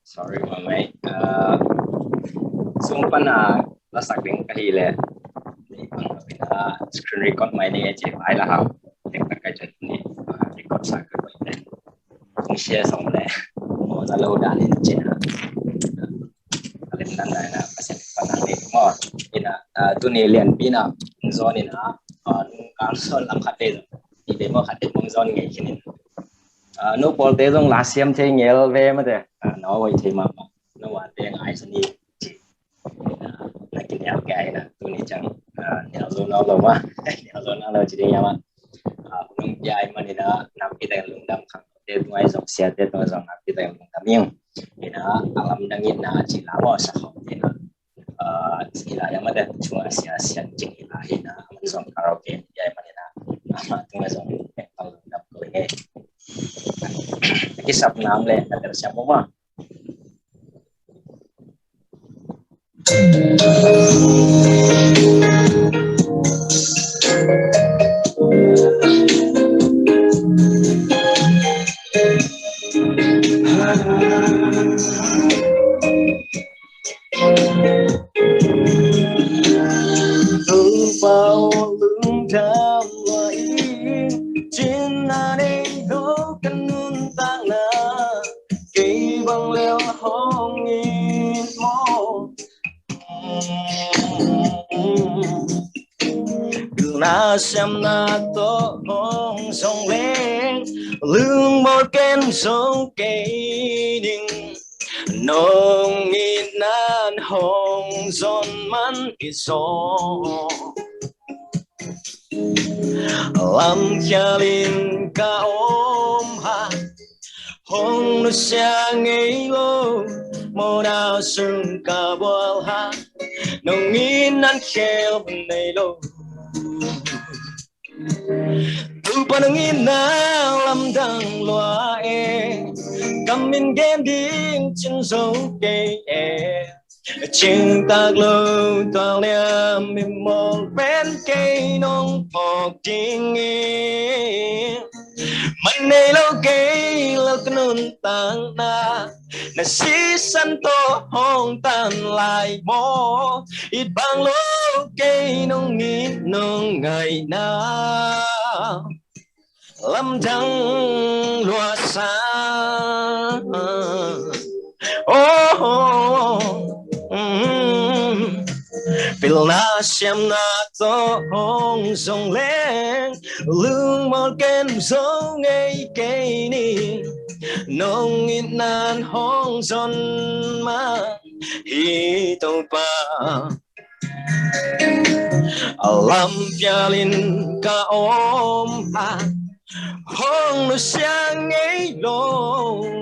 sorry mamai sumpan la sak ding kahi le ni pang screen record mai ni je ai la ha tek tak kai chat ni record sak ko ni ni share song le mo za lo da ni je na alen nan na pasen panang ni mo ina tu ni lian pina zone ina kang son lam khat de ni de mo khat de mong zone ngai kinin no pol te dong la siam the ngel ve ma de no wai the ma no wa te ngai sani chi na kin ya kai na tu ni chang ne zo no lo ma ne zo na lo chi de ya ma nung yai ma ni da nam pi dang lung dam khang te ngai zong sia te to zong na pi dang lung dam yeng ina alam dang yin na chi la mo sa ho ina ila ya ma de chua sia sia chi ila ina man zong karaoke yai ma ni da ma tu ngai zong pe pa lung dam ko nge cái sập nam lên là được xem không ạ bao lưng tham loại trên này có căn nun tang na cây băng leo hong in mo đường na xem na to hong sông lên lưng một ken sông cây đình nông in nan hong giòn man ít gió lam khalin ka om ha hong nu sang ngây lo mo na sung ka bol ha nong in nan khel nei lo tu panang in na lam dang loa e kam min gen ding chin zo ke e chừng tạc lâu toàn liam mi một bên cây nông phọc kinh nghe mình này lâu cây lâu nôn tang na na si san to hong tan lại bo ít bang lâu cây nông nghĩ nông ngày na lâm thăng loa xa Pil na xem na to hong sông lên lưng một ken dấu ngay cây ni nông in nan hong giòn ma hi tàu pa alam pialin ka om ha hong nu sang ngay lo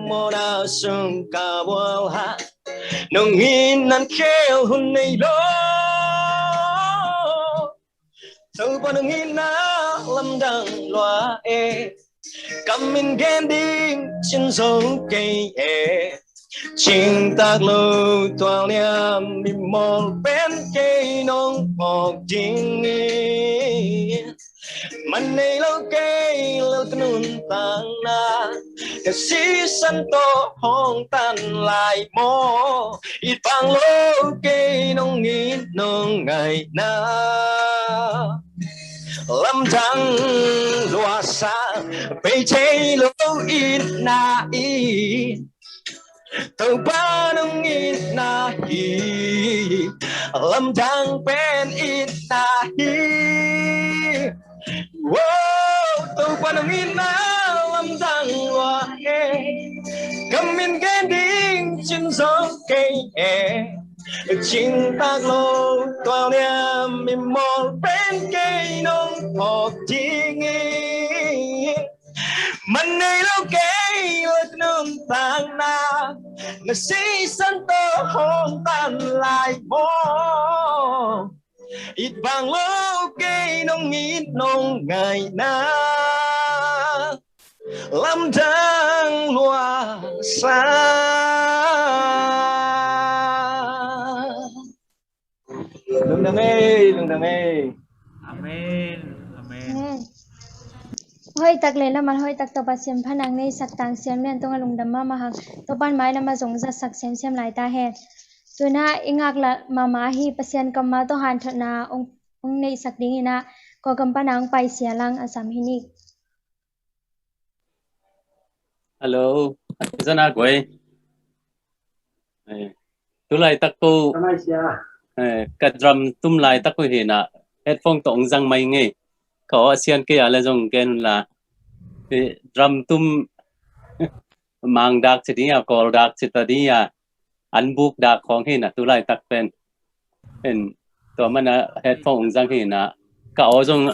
mo da sung ka bol ha nông in nan khel hun nei lo tu pa nông in na lâm đằng loa cầm mình ghen đi chân dấu cây chinh tác lâu toàn liam đi một bên cây nông bọc chính mình này lâu cây lâu nôn tang na cái sĩ sân to hong tan lại mò ít vàng lâu cây nông nghĩ nông ngày na lâm trăng loa xa bay chơi lâu ít na ít tàu ba nông ít na ít lâm trăng bên ít na ít tàu ba nông ít na lâm trăng loa cầm mình ghen đinh chân gió cây chinh tác lô toàn em mình một bên cây nông một chi nghi mình này lâu cây lật nương tàng na người sĩ sân tơ hôn tan lại mô ít vàng lâu cây nông ít nông ngày na lâm trăng loa xa lưng đằng ê amen amen hoi tak le na man hoi tak to pa sem phanang nei sak tang sem len tonga lungdam ma hang to pan mai na ma zong za sak sem sem lai ta he tuna ingak la mama hi pasien kamma to han thana ong nei sak ding ina ko kam panang pai sia lang asam hi ni hello zana goi tu lai tak ko ka drum tum lai tak ko he na headphone tong jang mai nge ko asian ke ala jong gen la drum tum mang dak chi dia call dak chi ta dia an book dak khong he na tu lai tak pen to mana headphone jang he na ka o jong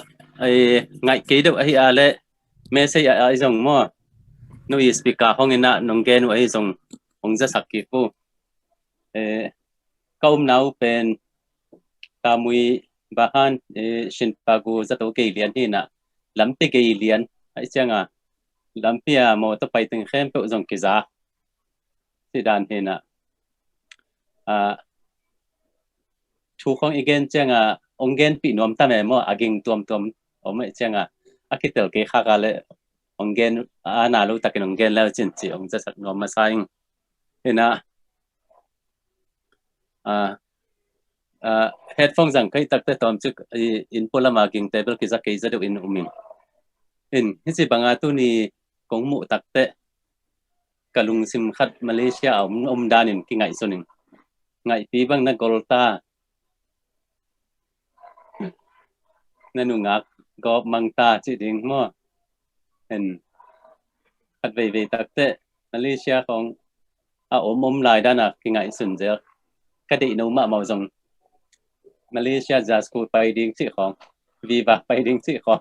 ngai ke do ai ale message ai jong mo no speaker hong ina nong gen ai jong ong ja sak ki ko kaum nau pen tamui bahan shin pagu zato ke lian hi na lamte ke lian ai changa lampia mo to pai teng khem pe jong ki za si dan he na thu khong igen changa ongen pi nom ta me mo aging tom om changa akitel ke kha ga le ongen ana lu takin ongen la chin chi ong ja sak nom ma saing he na headphone rằng cái tắc tới tóm trước in pola marking table cái cái rất in mình in cái gì bằng tu ni cũng mụ tắc tới cả lùng sim khát Malaysia ông đan in cái ngày số này ngày pi bằng na golta nên nung ngạc có mang ta chỉ đình mo in khát về tắc tới Malaysia không ông lại đan à cái ngày xuân giờ cái địa nấu mạ màu rồng Malaysia just school pai ding chi khong viva pai ding chi khong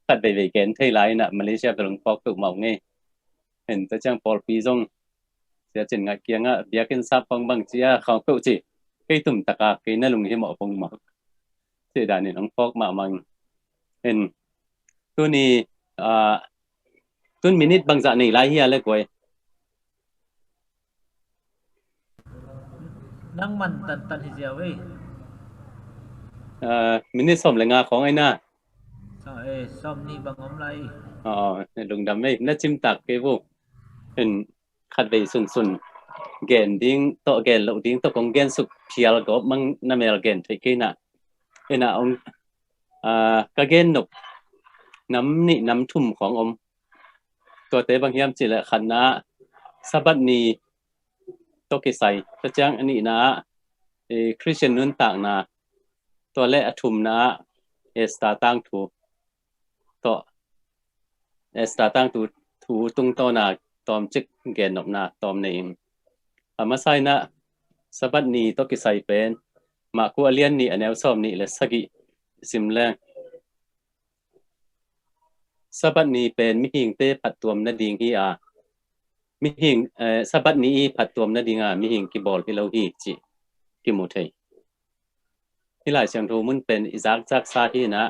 thật về kiến thấy lại nè Malaysia về lồng phok tụ mỏng nghe hình tới trang Paul Pi Jong sẽ chỉnh ngại kiêng á bia kinh sáp phong bằng chia khong tụ chỉ cái tụm tạc à cái nơi lồng hi mỏ phong mỏ chỉ đàn nên lồng phok mạ mang hình tu ni tuần minute bằng dạ này lại hi lại quay nang man tan hi jiao ei minute som le nga khong ai na som ni bang om lai lung dam ei na chim tak ke vu en khat bei sun gen ding to gen lo ding to kong gen suk phial go mang na mel gen thei ke na ena ong ka gen nop nam ni nam thum khong om to te bang hiam chi la khan na sabat ni to ke sai ta chang ani na Christian nun tang naตัวเลขทุมนะสตาตั้งถูตัวสตาตั้งถูตุงตัวน่ะตอมจิกเกนออกน่ะตอมในมาใส่นะสบัดนี้ตัวกิใส่เป็นมากูเลียนนี่อันแนวซ้อมนี่เลยสักสิมแรงสบัดนี้เป็นมิหิงเตผัดตัวนั่นดิงฮีมิหิงสบัดนี้ผัดตัวนั่นดิงมิหิงกีบอลที่เราฮีจิกิมุทัยที่หลายเสียงโทมันเป็นอิจักซาที่นะ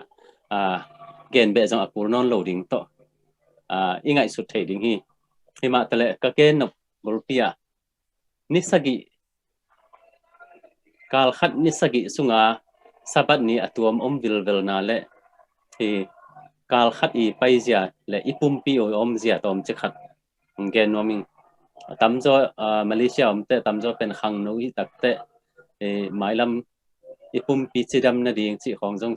gen be jong apur non loading to ingai su thei ding hi hima tale ka ken no bolpia nisagi kal khat nisagi sunga sabat ni atuam vil na le hi kal khat I paizia le ipumpi om zia tom che khat gen noming tamzo Malaysia te tamzo pen khang no hi takte mailam ipumpi chidam na ding chi khong jong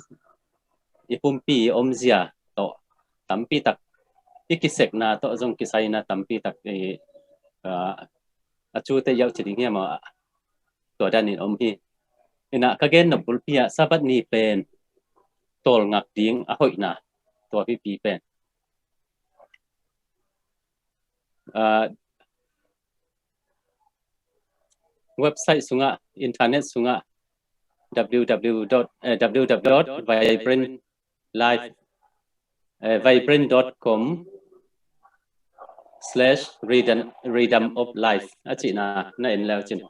ipumpi om zia to tampi tak ikisek na to jong kisai na tampi tak achu te yau chiding hi ma to dan in om hi ina ka gen no bulpia sabat ni pen tol ngak ding a hoi na to pi pen website sunga internet sunga www.vibrant.com/rhythm of life achina na en lao chin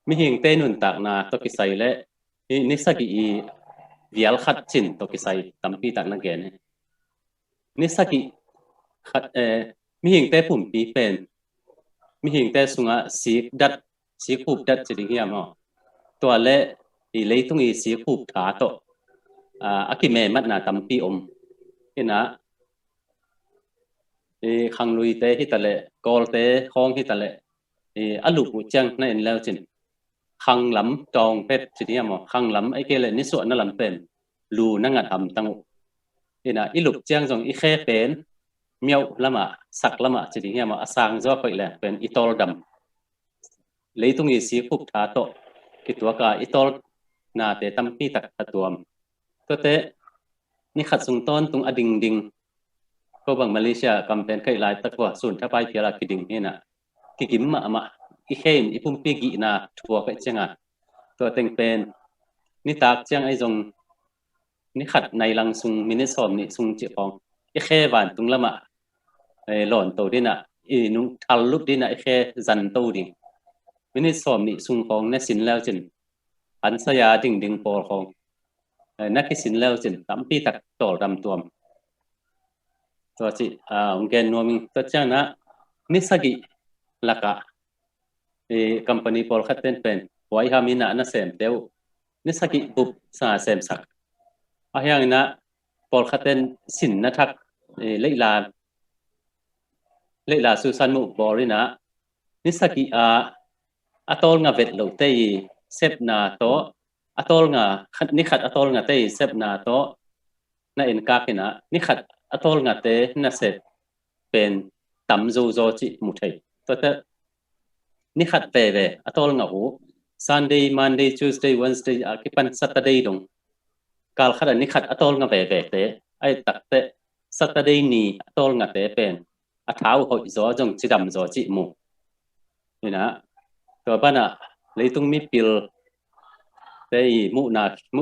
mi hing te nun tak na to kisai le nisagi vial khat chin to kisai tampi tak na gen nisagi khat mi hing te pum pi pen mi hing te sunga sik dat sikup dat chiding hiam ho to le I leitung I sikup tha to akime mat na tampi om ina khang lui te hitale kol te khong hitale alu pu chang na en lao chin khang lam tong pet chiding hiam ho khang lam ai ke le ni so na lam pen lu na ngat ham tang ina ilup chang jong I khe pen miau lama sak lama chiding hiam asang zo koi le pen itol dam leitung I sikup tha to kitwa ka itol na te tampi tak atuam to te ni khat sung ton tung ading ding ko bang Malaysia campaign kai lai takwa sun tha pai phela kiding hena kikim ma I khen I pumpi gi na thua kai changa to teng pen ni tak chang ai jong ni khat nai lang sung minute som ni sung chi khong I khe wan tung lama lon to dina nung thal lup dina I khe zan to ding minute som ni sung khong na sin lao chin an saya ding por khong nakisin lao chin tampi tak tol ram tuam to chi gen noming to chana nisagi laka company por khaten pen wai hamina na sem deu nisagi bup sa sem sak ahyang na por khaten sin na thak leila susan mu borina nisagi atol nga vet lo te sep na to atol nga ni khat atol nga te sep na to na in ka kina ni khat atol nga te na sep pen tam zo zo chi mu thei to ta ni khat ve atol nga hu Sunday Monday Tuesday Wednesday akipan Saturday dong kal khat ni khat atol nga ve te ai tak te Saturday ni atol nga te pen a thau hoi zo jong chi dam zo chi mu ina to bana leitung mi pil te mu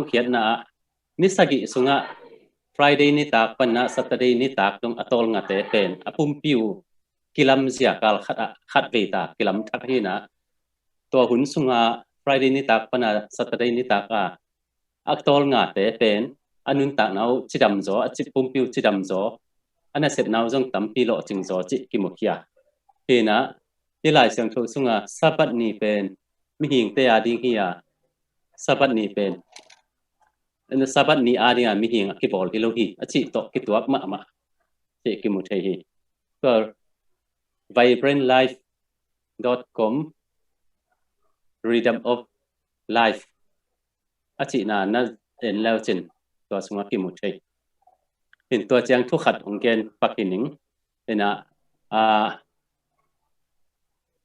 khiat na nisagi sunga Friday ni tak panna Saturday ni tak dong atol nga te pen apum piu kilam zia kal khat ve ta kilam thak hi na to hun sunga Friday ni tak panna Saturday ni tak atol nga te pen anun tak nau chidam zo chi pum piu chidam zo ana set nau jong tampi lo ching zo chi ki mu khia he na tilai sang tho sunga sabat ni pen mi hing te ading hiya sabat ni pen en sabat ni ading mi hing ki bol hilo hi achi to ki tuak ma che ki mu thei hi to vibrantlife.com rhythm of life achi na en lao chin to sunga ki mu thei hin to chang thu khat ong gen pakining ena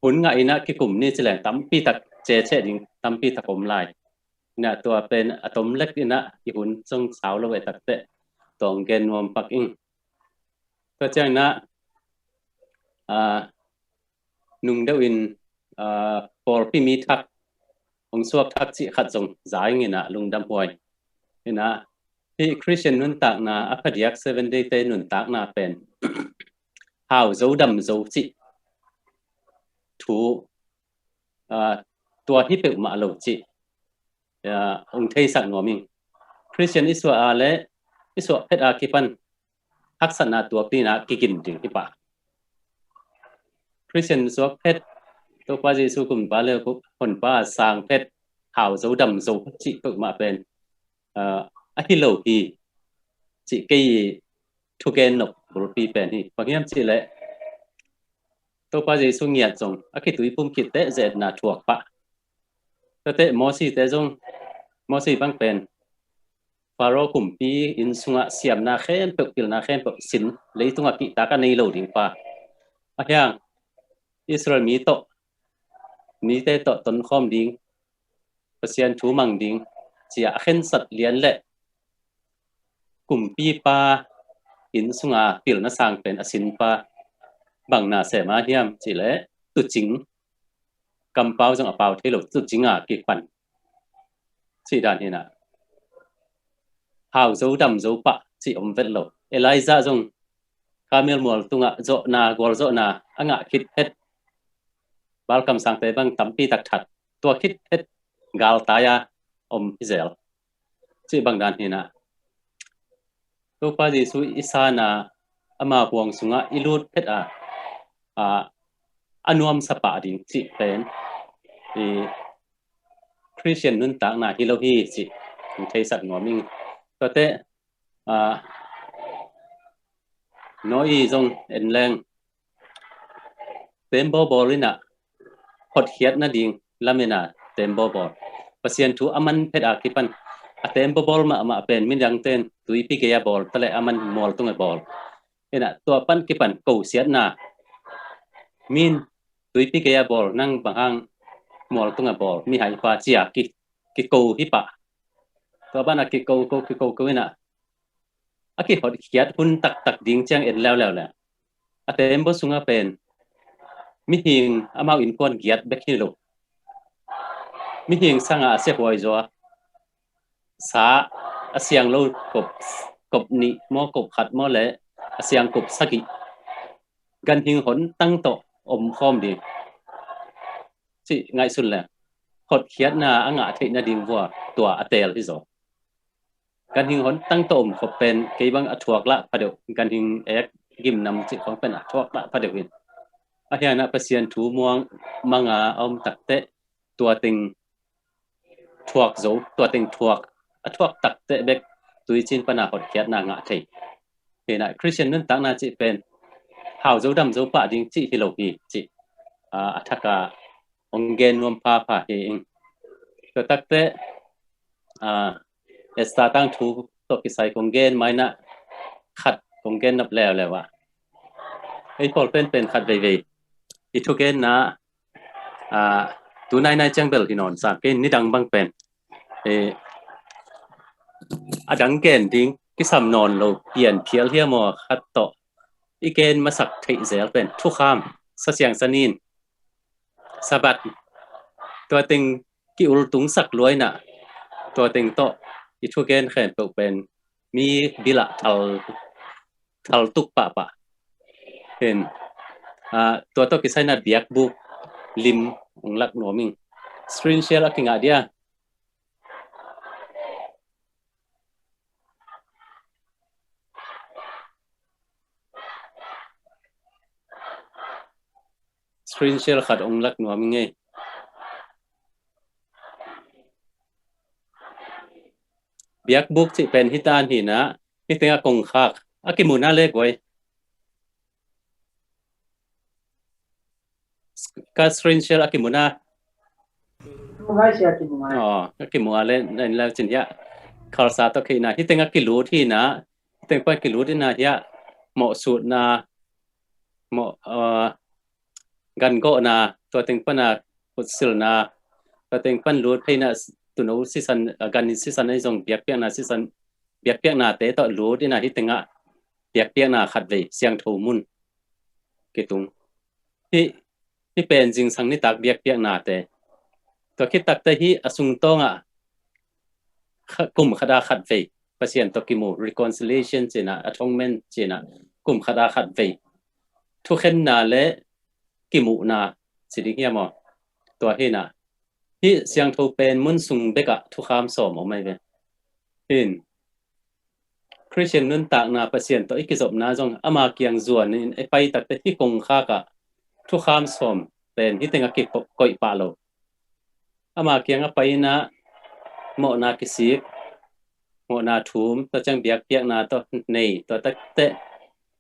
hun nga ina ki kum ni chilang tampi tak che ding tampi tak om lai na to pen atom lek ina I hun song saw lo we tak te tong gen nom paking to chang na nung deu in por pi mi thak ong suak thak chi khat jong zai ngina lungdam hoi ina hi Christian nun tak na akhadiak 7 day te nun tak na pen how zo dam zo chi thu tua hi pe ma lo chi ong thei sak noming Christian iswa ale ที่สวเพชรอาคิปันฮักษณะตัวปีนะกิกินถึงที่ปะคริสเตียนสวเพชรตัวป้าเยซูกุมป้าเลือกคนป้าสร้างเพชรข่าวโซดำโซจิตมาเป็นอธิโลกีจิกีทุกเกนนกบรูปีเป็นที่บางอย่างจิเละตัวป้าเยซูเงียบจงอคิตุยปุ่มคิดเตะเจตนาถั่วปะเตะมอสีเตะจงมอสีบังเป็นฟาโรกุมปีอินสุงะเสียมนาเข้มเปิลนาเข้มเปิลสินเลยตุงะกิตากันในโลดิ่งปะอะไรอย่างอิสราเอลมีโตมีเตโตต้นข้อมดิ่งเปอร์เซ็นต์ถูมังดิ่งเสียเข็นสัตเลียนเละกุมปีปาอินสุงะปิลนาสังเป็นอสินปาบังนาเสมาเฮียมจิเละตุจิงกำเปาจังอเปาเทโลตุจิงอ่ะกิปันสิด้านนี้นะhào dấu đầm dấu bạ chỉ ông vết lộ Eliza dùng Camel mùa tung ạ dỗ na gol dỗ na anh ạ khít hết bao cầm sang tới băng tắm pi tắc thật tua khít hết gal taya ông Israel chỉ bằng đàn hình à lúc qua gì suy isa na ama buông xuống ạ ilut hết anuam sapa đình chỉ bên thì Christian nun tang na hilohi chỉ thấy sạch ngõ mình có thể nói rằng en leng tempo ball na hot hiat na ding lamina tempo ball pasien tu aman phet akipan a tempo ball ma pen min yang ten tui pi ke ball tale aman mol tung ball ena to pan kipan ko siat na min tui pi ke ball nang bang mol tung ball mi hai pa chia ki ko hi paตัวบ้านอากิโกวินะอากิหดเขียดหุ่นตักดิ่งเจียงเอ็นแล้วแหละอาเต็มบสุงาเป็นมิหิงอามาอินควนเกียดเบคิโลมิหิงสังอาเสียหวยจัวสาอาเสียงโลกบนิมอกบขัดมอเละอาเสียงกบสกิกันหิงหนตั้งโตอมคอมดีสิง่ายสุดแหละหดเขียดนาอ่างอาทินาดิ่งวัวตัวอาเตลที่โซการหิงหนตั้งโตมเขาเป็นกี่บางอัฐวกละพอเดียวการหิงเอ็กกิมนำจิของเป็นอัฐวกละพอเดียววินอาเฮียนะเปอร์เซ็นต์ถูม่วงมังอาอมตักเตะตัวติงทวกโซตัวติงทวกอัฐวกตักเตะเบกตุยจินปนาหดเขียดนางอาทิเห็นนะคริสเตียนนั่นตั้งนาจิเป็นหาวโซดำโซปะดิงจิฮิโลกีจิอัฐกาองเกนวมพาเองตัวตักเตะเอสตาตั้งถูกตกกิสัยคงเกนไม่นะขัดคงเกนนับแล้ววะไอ้พอลเป็นขัดเวอีทุกเกนนะตัวนายจังเบลที่นอนสักเกนนี่ดังบังเป็นดังเกนดิ้งกิสามนอนเราเปลี่ยนเพียลเฮียมอขัดโตอีเกนมาสักไทยเซลเป็นทุกข้ามเสียงสนินสะบัดตัวติงกิอุลตุงสักรวยน่ะตัวติงโตอีทุกเกนเข็นเป็นมีบิละทัลตุกปะเห็นตัวโตกิไซนัดเบียกบุกลิมองลักหนอมิงสกรีนแชร์ลักงาเดียสกรีนแชร์ขัดองลักหนอมิงไงเบียกบุกที่เป็นฮิตานหินะนี่เป็นกงคักอากิมูน่าเล็กไว้การสกรีนแชร์อากิมูน่าอากิมูน่าเล่นในแล้วจริงยะคาร์ซาตกินะที่เป็นอากิลูที่นะที่เป็นไปกิลูที่นะยะเหมาะสุดนะเหมาะกันโกนะตัวเต็งปนาพุทธศิลนะตัวเต็งปันรูดให้นะตัวนู้สิสันกันสิสันในทรงเปียกเปียกนาสิสันเปียกเปียกนาเตะต่อรู้ที่นาที่ตึงอ่ะเปียกเปียกนาขัดเลยเสียงถูมุนกิตุงที่เป็นจริงสังนิตักเปียกเปียกนาเตะตัวคิดตักเตะที่อสุงตงอ่ะกลุ่มขดาขัดเลยเปอร์เซ็นต์ตัวกิมู reconciliation เจนะ atonement เจนะกลุ่มขดาขัดเลยทุกเห็นนาและกิมูนาสิริเฮียมอตัวเฮน่ะที่เสียงทูเป็นมุนสุงเบกะทุกคำสมออกมาเป็นเห็นค Christian nun tak na pasien to ikizop na jong ama kiang zuan in e pai tak te hi kong kha ka thu kham som pen hi tenga ki koi pa lo ama kiang a pai na mo na kisik mo na thum to chang biak piak na to nei to tak te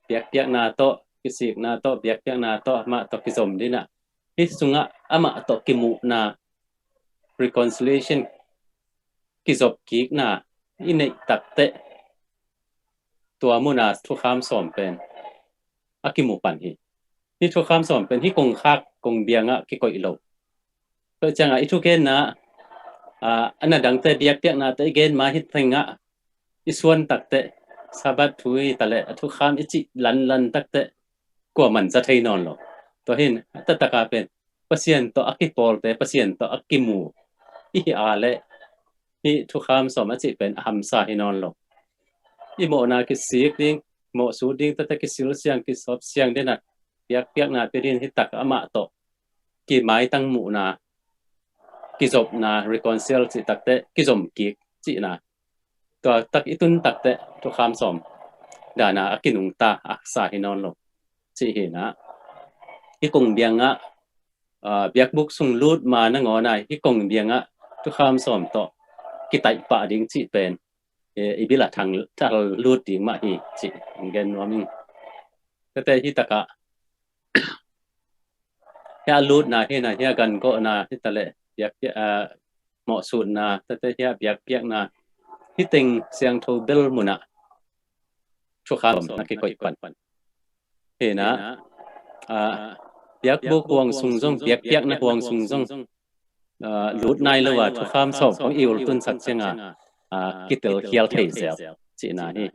biak piak na to kisik na to biak piak na to ma to kizom dina hi sunga ama to kimu na reconciliation kizop kik na inei tak teตัวมุนาทุกคำสอนเป็นอากิมุปันฮีนี่ทุกคำสอนเป็นที่กงคักกงเบียงอ่ะกี่ก่อยโลเพื่อจังอ่ะอีทุกเกณฑ์นะอันนั้นดังแต่เบียกเปียกนะแต่เกณฑ์มาฮิตทั้งอ่ะอีส่วนตักแต่สาบัดทุยแต่ละทุกคำอีจิลันตักแต่กว่ามันจะไทยนอนหรอกตัวเห็นแต่ตะกาเป็นเปอร์เซ็นต์ตัวอากิปอลแต่เปอร์เซ็นต์ตัวอากิมูอีอาเล่ที่ทุกคำสอนมันจิเป็นหัมซาฮินอนหรอกอีโมนาคิสิกดิ้งโมสูดิ้งแต่คิสิลเสียงคิสอบเสียงเด่นน่ะเปียกนาไปเรียนที่ตักอามาโตกี่ไม้ตั้งหมู่นากิจบนา reconcile สิตักเตกิจมกิกจินาตัวตักอีตุนตักเตทุกคำสอมดานาอากินุงตาอักษาหินอนลงจิเห็นนะอีกงเบียงอ่ะเบียกบุกส่งลูดมานะงอนายอีกงเบียงอ่ะทุกคำสอมโตกิไตปะดิ้งจิเป็นอีบิละทางถ้าลูดดิ้งมาอีจิเงินว่ามิงแต่ที่ตะกะเฮียลูดนะเฮียนะเฮียกันก็นะที่ตะเละเบียกเหมาะสุดนะแต่เฮียเบียกเปียกนะที่ติงเสียงโทเบลมุนะทุกคำนักกี่คนเห็นนะเบียกบุกวงสุงจงเบียกเปียกนะวงสุงจงลูดนายเลยว่าทุกคำสอบของอิวตุนสักเชียงกิตเตอร์เคียลเทเซลจีน่านี่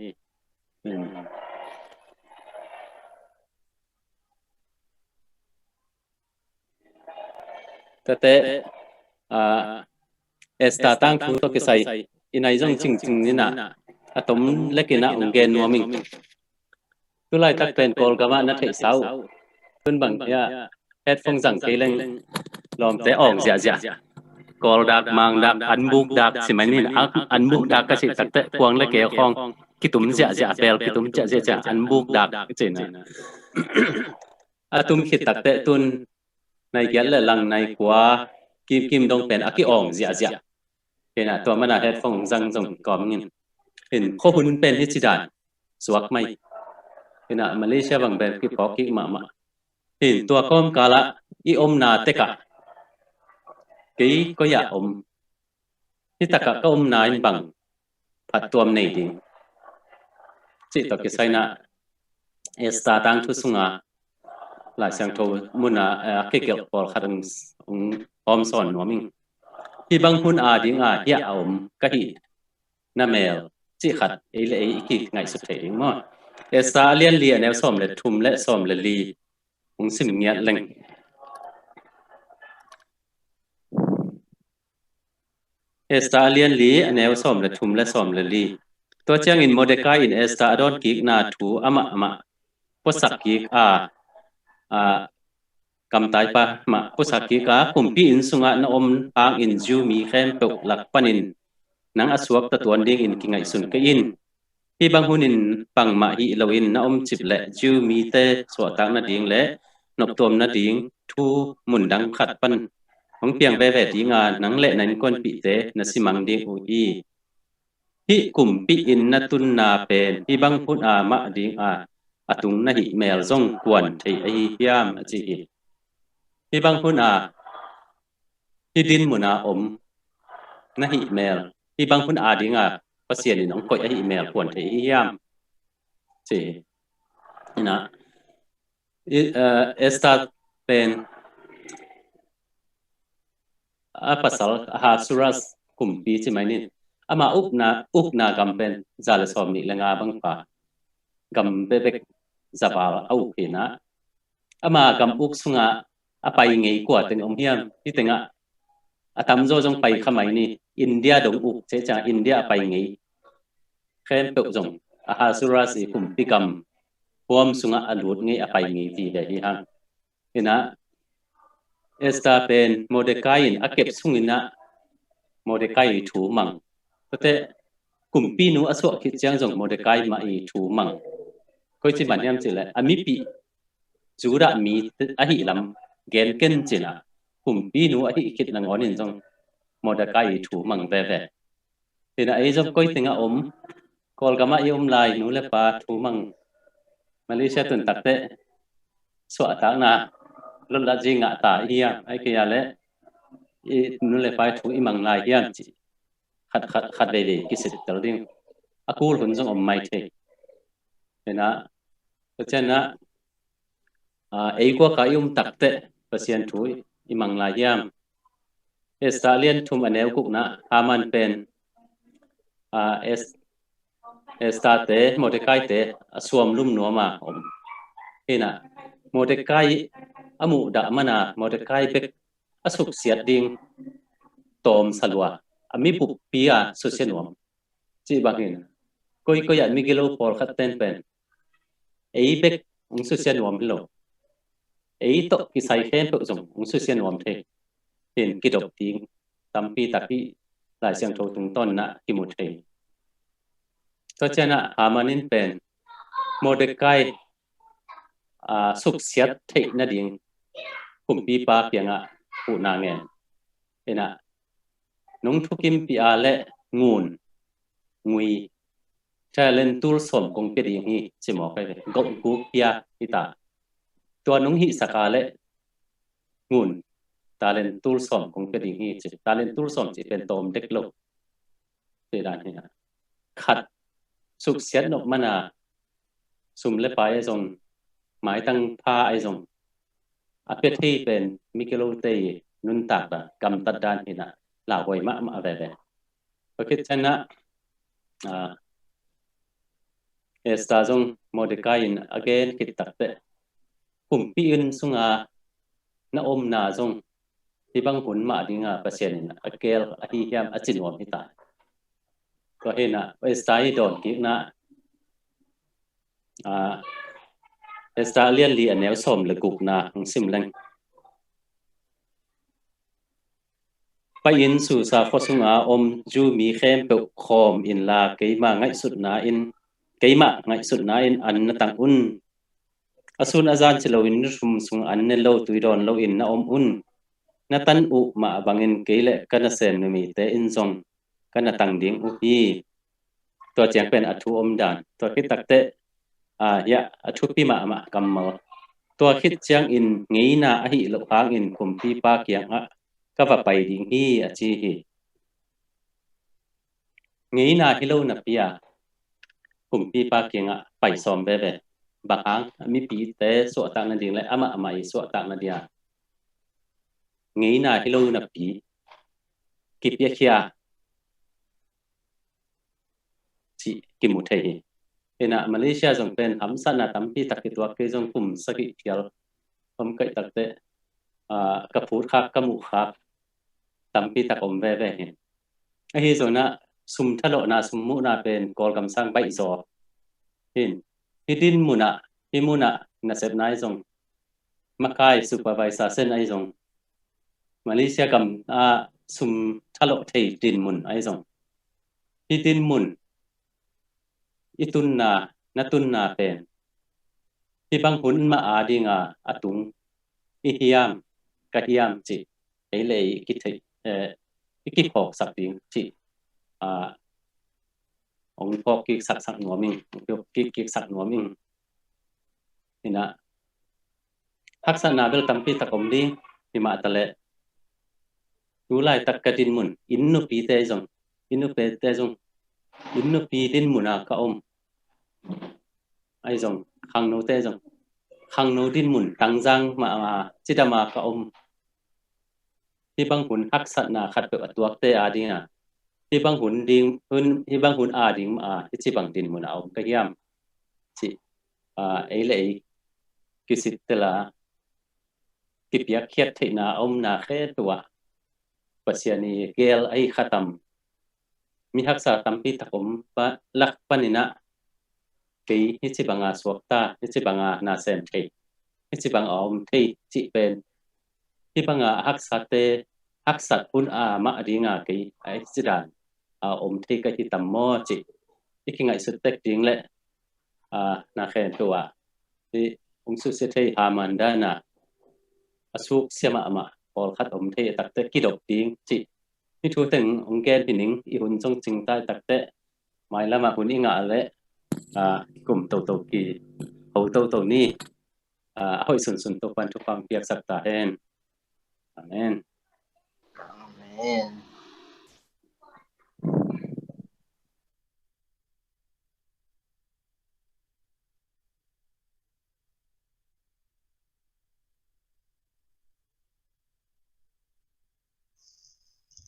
แต่เอสตาตั้งทุกตัวกิไซอินไอจงจริงๆนี่นะอะตอมเล็กนะองเกนนัวมิงตุไลตักเป็นโกลกามานัทเทสาวคุณบังเนี่ยเฮ็ดฟงสังเกลงลอมแต่ออกเสียกอลดักมังดักอันบุกดักสิมันนี่อันบุกดักก็สิตักแต่ควงและเกี่ยวของกิตุมเสียเปลกิตุมเสียอันบุกดักจินะอะตุมคิดตักแต่ตุนในเกียรและลังในกว่ากิมดงเป็นอากิอองเสียเห็นตัวมันเฮ็ดฟงสังจงกอมเงินเห็นข้อหุ่นเป็นที่จิดานสวกไม่เห็นมาเลเซียบางแบบที่พอกิมาเห็นตัวก้มกาละอีอมนาเตกะกี่ก็อย่าอมที่ตะกะก็อมนายบังผัดตัวในดิ่งจิตตกิไซนะเอสตาตังทุสุงาหลายเสียงโทมุนาเกี่ยวกับปอลขัดอมสอนหัวมิงที่บางคนดิ่งเฮียอมก็ฮีน่าเมลจิขัดเอเลอีกิไงสุดเถิงมั้งเอสตาเลียนเลียแนวสอมเลทุมและสอมเลลีองสิมเงียเล็งเอสตาเลียนลีแนวสอมเลทุมและสอมเลลีตัวเจ้าอินโมเดกาอินเอสตาดอนกิกนาทูอามาพุสักกิกกำตายปะมาพุสักกิกคุมพี่อินสุงะนอมปางอินจูมีแคมเปกหลักปนินนังอสวกตะตัวดิ่งอินกิไงสุนกอินที่บางหุนินปังมาฮิลาวินนอมจิบและจูมีเตสวตังนาดิ่งและนกตัวนาดิ่งทูมุนดังขัดปันของเพียงเบเวดีงานนังเละนันก้นปีเตนสิมังดิ่งอุอีฮิกุมปีอินนตุนนาเป็นที่บางหุนมาดิ่งอตุงนาฮิเมลซงกวนที่ไอฮิยามจีที่บางหุนที่ดินมุนาอมนาฮิเมลที่บางหุนดิ่งภาษานี่น้องคอยไอเมลกวนที่ฮิยามจีนะเอสตาเป็นภาษาฮาสุรัสกุมปีใช่ไหมนี่มาอุกนากำเป็นจาลสอมนี่ละงาบังปากำเบเบกจับเอาเห็นนะมากำอุกสุงะไปไงกว่าถึงองเฮียมที่ถึงทำโจจงไปขมายนี่อินเดียดงอุกเจ้าอินเดียไปไงแค่เปิดจงฮาสุรัสกุมปีกำพวมสุงะอลุดไงไปไงที่เดียร์เห็นนะเอสตาเป็นโมเดกาอินเก็บสุงินะโมเดกาอิถูมังแต่ กลุ่มปีนูอสวคิดเจียงจงโมเดกายมาอีถูมังก็จะบันยามจิเลยอามิปีจูระมีอหิลำเกณฑ์เกณฑ์จินะกลุ่มปีนูอหิคิดนังอนินจงโมเดกายถูมังเว่ทีนั้นไอ้จงก็ติงอมกอลกามาอีอมลายนูเลปาถูมังมาเลเซียตุนตัดเตสวตานาลดละจิงะตาเฮียไอ้เกียร์เละนูเลปาถูอีมังลายเฮียนจิขัดเวลีกิสิตตระดิ่งอากูลหุ่นจงอมไม่เทเห็นนะเพราะฉะนั้นไอ้กว่าก็ยุ่มตักเตะเปอร์เซ็นต์ถุยอีมังลายยามเอสตาเลียนทุ่มอันเอวกุกนะฮามันเป็นเอสตาเตะโมเดกายเตะสวมลุ่มนัวมาอมเห็นนะโมเดกายอามุดะมานาโมเดกายเป็กอสุกเสียดดิ่งตอมสลัวอามิปุปีอาสุเซนวมจีบังเห็นก็อยากมีกิโลพอลขัดเต้นเป็นไอ้เป็กองสุเซนวมโลไอ้ตกกิไซเคนเปิดส่งองสุเซนวมเทเห็นกิดอกทิ้งตำปีตะกี้หลายเสียงโทตรงต้นนะกิมุเทก็จะนะหามันนินเป็นโมเดกายสุกเสียดเทนั่นเองกลุ่มปีปาเพียงอ่ะผู้นางเงินเห็นนะน้องทุกิมปีอาเละงูนงุยใช้เล่นตูลสมคงเป็นอย่างนี้ใช่ไหมไปเลยกบกูปีอาอิตาตัวน้องหิสกาเละงูนตาเล่นตูลสมคงเป็นอย่างนี้ใช่ตาเล่นตูลสมจะเป็นตอมเด็กโลกเป็นอะไรเนี่ยขัดสุกเสียดนกมันสุ่มเล็บไปไอ้ทรงหมายตั้งผ้าไอ้ทรงอาเปที่เป็นมิเกโลเตยนุนตากะกำตัดดานเห็นนะลาวไว้มาแบบเพราะคิดฉะนั้นเอสตาจงโมเดกายน์ again คิดตัดเตะกลุ่มปีอื่นสุงาณอมนาจงที่บางหุ่นมาดิ้งเปอร์เซ็นต์นะเกลอธิยามอจินวมพิตาก็เห็นนะเอสตาอีโดนกิกนะเอสตาเลียนลีอันแนวสมหรือกุกนะของซิมเลงไปอินสู่สาฟสุงาอมจูมีเข้มเปกคอมอินลาเกยมาไงสุดนาอินเกยมาไงสุดนาอินอันนตังอุนอสุนอาจารย์เชลวินรุมสุงอันเนโลตุยดอนโลอินนาอมอุนนตันอุมาบังอินเกยเลกันเซนมีเตอินซงกันตังดิ่งอุปีตัวเจียงเป็นอัตุอมดานตัวคิดตักเตยะอัตุปีมากำมาตัวคิดเจียงอินเงียนาอหิโลหางอินคุมปีปาเกียงก็ว่าไปดิ่งฮีอาชีฮีงี้นาฮิโลนับปีกลุ่มปีปาเกียงไปซ้อมแบบบางครั้งมีปีแต่สวดต่างนั่นเองเลยอามาอีสวดต่างนั่นเดียงี้นาฮิโลนับปีกิบเคียที่กิมุเทฮีเห็นมาเลเซียจงเป็นทำสันนะทำปีตักกิตัวเกยจงกลุ่มสกิเทียลผมเคยตักเตกระพูดครับกระหมูครับตำปีตะกอมเว่เห็นไอ้ที่ส่วนน่ะสุมทะเลน่ะสุมมุน่ะเป็นกอลกำสังใบซอเห็นที่ดินมุน่ะที่มุน่ะน่ะเสพนายจงมาคายซูเปอร์ไวเซอร์เซนไอ้จงมาเลเซียกำสุมทะเลที่ดินมุนไอ้จงที่ดินมุนอีตุนน่ะนัตุนน่ะเป็นที่บางหุ่นมาดิ่งอตุงอีฮิยามกะฮิยามจิไอ้เลยคิดถึงอีกพอกสักดิ่งที่องพอกกิกสักหนัวมิงกิกสักหนัวมิงนี่นะทักษะนาเบลตัมปีตะกอมดิ่งที่มาตะเลดูไล่ตักกะดินมุนอินนุปีเตจงอินนุปีดินมุนกะอมไอ้จงขังโนเตจงขังโนดินมุนตังจังมาจิตามากะอมที่บางหุ่นทักษะนาขัดเปิดตัวเตอาดิ่งที่บางหุ่นดิ่งที่บางหุ่นดิ่งที่บางดินมุนเอากะยามที่ไอ้เลยกิสิตละกิเปียกเขียดที่นาอมนาเขตัวปัจจัยนี้เกลไอ้ขัดมีทักษะตัมปีตะกอมปะลักปนินะกีที่บางสวกตาที่บางนาเซนเทที่บางอมเทจิเป็นที่บางฮักษะเตฮักษะพุนมาดิ่งกีไอ้จิดาน ที่ก็ที่ตำมอจิที่คิงไงสุดเต็กจริงแหละนาแค่ตัวที่สุดเสียอามันด้านะสุกเสียมาพอคัดที่ตักเตะกิดอกจริงจินี่ทูถึงแกนที่นิ่งอีหุ่นจงจริงใต้ตักเตะหมายละมาหุ่นอีงาเลยกลุ่มโตกีเขาโตนี่ให้สุนตัวปันทุกความเปียกสักตาเห็นอาเมน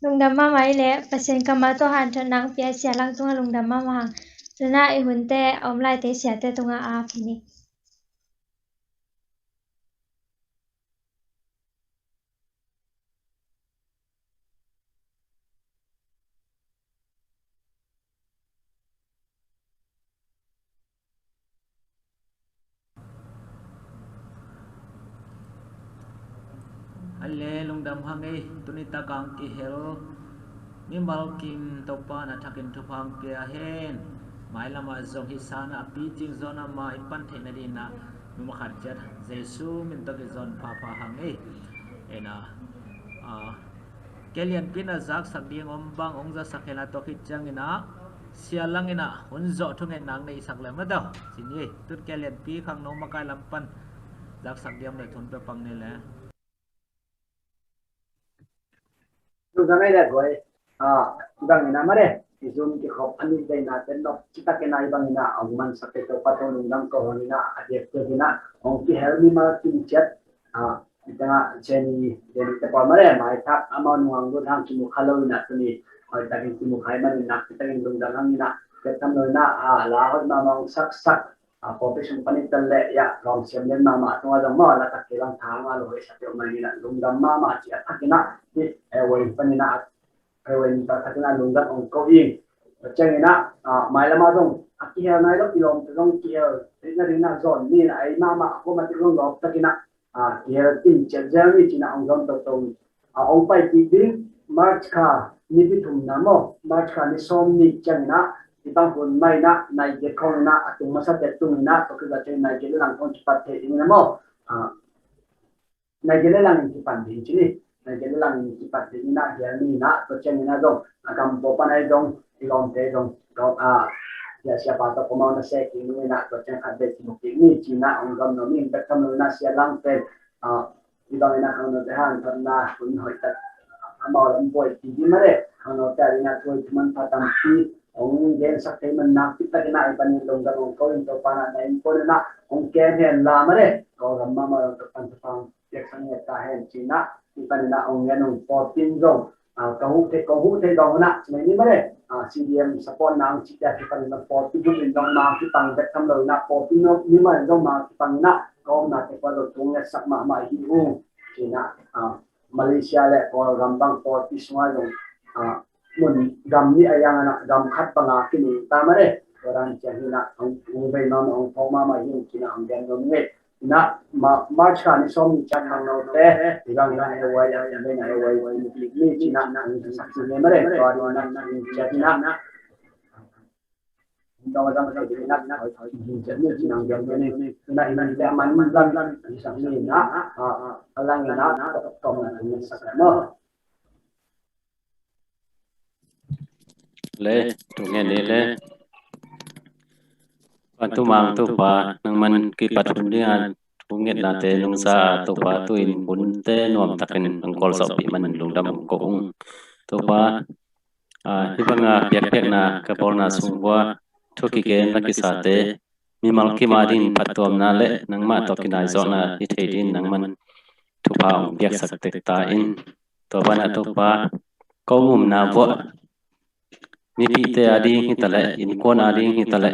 ลุงดำมาไหมแล้วเปอร์เซ็นต์กำมาตัวหันจนนังเปียเสียลังตัวลุงดำมาหางจนหน้าไอหุ่นแต่อมไล่เตเสียแต่ตรงอาฟินิอันเล่ลุงดำฮังเอตุนิตากังกิเฮลมิมัลกิมตบปานาทักินทุพังเปียเฮนหมายละมาจงฮิสานะปีจิงซอนามาอิปันเทนดีนะนุมขัดจัดเจซูมินตะกิจอนพาฮังเอนะเกลียนปินาจักสักดีงอมบังองจะสักเฮนาตกิจังอินะเสียลังอินะหุ่นโจทุงเงินนางในสักเลมาดาวสินี่ตุดเกลียนปีขังน้องมาไกลลำปันจักสักเดียมเลยทุนไปปังนี่แหละดูกันได้ด้วยบางเงินมาเลยที่zoomที่เขาอันนี้ได้นะแต่เราคิดกันในบางเงินเอามันสักเท่าปัตตานีนั่งก็วันนี้นะอาทิตย์ที่นี้นะองค์ที่เฮลมีมาทิ้งเช็ดที่นั่นเช่นเดี๋ยวแต่พอมาเลยมาทักอามาหนุ่มดูทางที่มุขเราเนี่ยตัวนี้เอาแต่ที่มุขให้มันนะที่ตั้งตรงนั้นนี่นะแต่ทำเลยนะลาวมามองสักพอไปชมปนิตันเละยะลองเสียงเล่นมาตัวเรามาแล้วตักเกลังทางมาเลยสักเท่ามันนี่นะลุงดำมาจีทักกินะที่วันปนินะวันตักกินะลุงดำองค์อิงจังนะหมายละมาตรงที่เฮลนายเราอีลมตรงที่เฮลที่นั่นโซนนี่นะไอ้มาก็มาที่ลุงดำตักกินะที่เฮลตินเจเจนี่ที่นั่นองค์ดำตัวองค์ไปที่ดิ้งมาร์ชคานี่พิถุนนะโมมาร์ชคานี่ส้มนี่จังนะที่บางคนไม่นะในเด็กของนะตุงมาสัตย์ตุงนะก็คือว่าจะในเด็กหลังคนที่ปัดเทนี่นะโมในเด็กหลังที่ปัดดินที่นี่ในเด็กหลังที่ปัดดินนะเฮียนี่นะตัวเช่นนี้นะดงกำปอปันไอ้ดงที่ลองเตะดงก็ya siapa tahu kau mau nasi ini nak macam ada di ini Cina orang nomin bertemu nasi lang te di dalam nak orang tahan karena pun hoitat amal boy di mana orang cari nak tuai cuma patam si orang gen sakit menak kita kena iban dong dong kau untuk panah lain pun nak orang kehen lah mana kau ramah malam depan depan biasanya tahan Cina iban nak orang potin dong kau hute dong nak cuma ini mana CDM support nang cita kita ni support tu pun dong nang kita tak tham lời nak support ni mana dong nang kita nak kau nak kita dong yang sak mak hiu Cina Malaysia le kau gambang support semua dong mun gam ni ayang anak gam khat panga kini tama le orang cari nak ungbai non ong kau mama hiu Cina ong gen dong ni na March kan som chan nang no te digang na e wai ya me na e wai ni Cina na saksi ne mare ko na jadi na dong dong na jadi na jadi Cina yang ni na ina ni aman man saksi na alang na tom na ni saksi mo le tu nghe le tu mang tu pa nang man ki patun dia tu nget la te lung sa tu pa tu in bun te nom takin ang kol so pi man lung dam ko ung tu pa hi banga piak piak na ka pol na sungwa thu ki gen la ki sa te mi mal ki ma din patom na le nang ma to ki nai zo na hi the din nang man tu pa ong piak sak te ta in to pa na tu pa ko mum na bo mi pi te adi hi ta le in kon adi hi ta le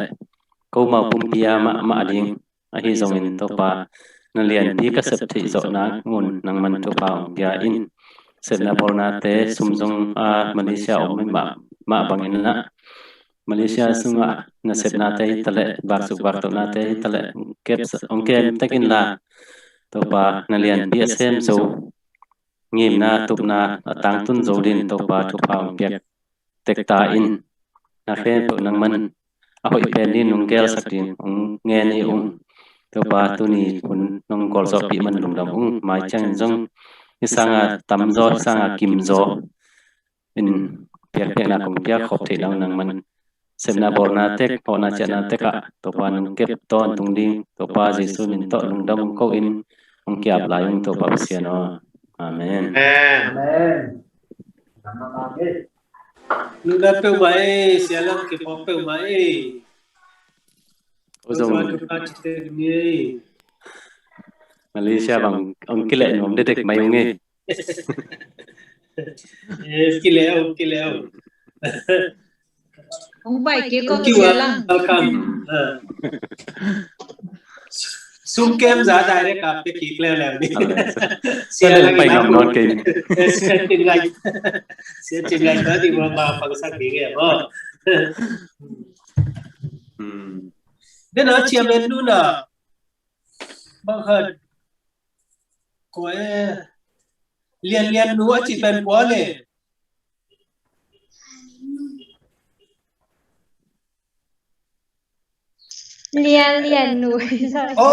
kau mau pumpia ma ading ahi zongin topa nalian pi ka sep thei zo na ngun nang man topa ya in setna borna te sumjong Malaysia om ma bangin na Malaysia sunga na setna te tale barsuk barto na te tale kep ong kem takin la topa nalian pi sem zo ngim na tup na tang tun zo din topa topa piak ta in na khen to nang man a hoi pen ni nung gel sakin ong nge ni ong to pa tu ni kun nong gol zo pi man lung dam ong mai chang jong ni sanga tam zo sanga kim zo in pek pek na kong pia khop thei lang nang man semna borna tek pona chana teka to pa nung kep ton tung ding to pa jesu min to lung dam ko in ong kiap lai ong to pa sia no amen Amen. Luda pe mai sialang ke pop pe mai. Ozong ni. Malaysia bang ong kile nom dedek mai nge Kileo. Ông bảy kia con Kiwa chia lăng. welcome. Sum kem za dai re ka pe ki kleo le ni. Sialang pai nom non ke Tin lai ka di ma pang sak bi ge mo. Then a chairman nu na bang had ko lian nu a chi pen ko le Liên núi rồi.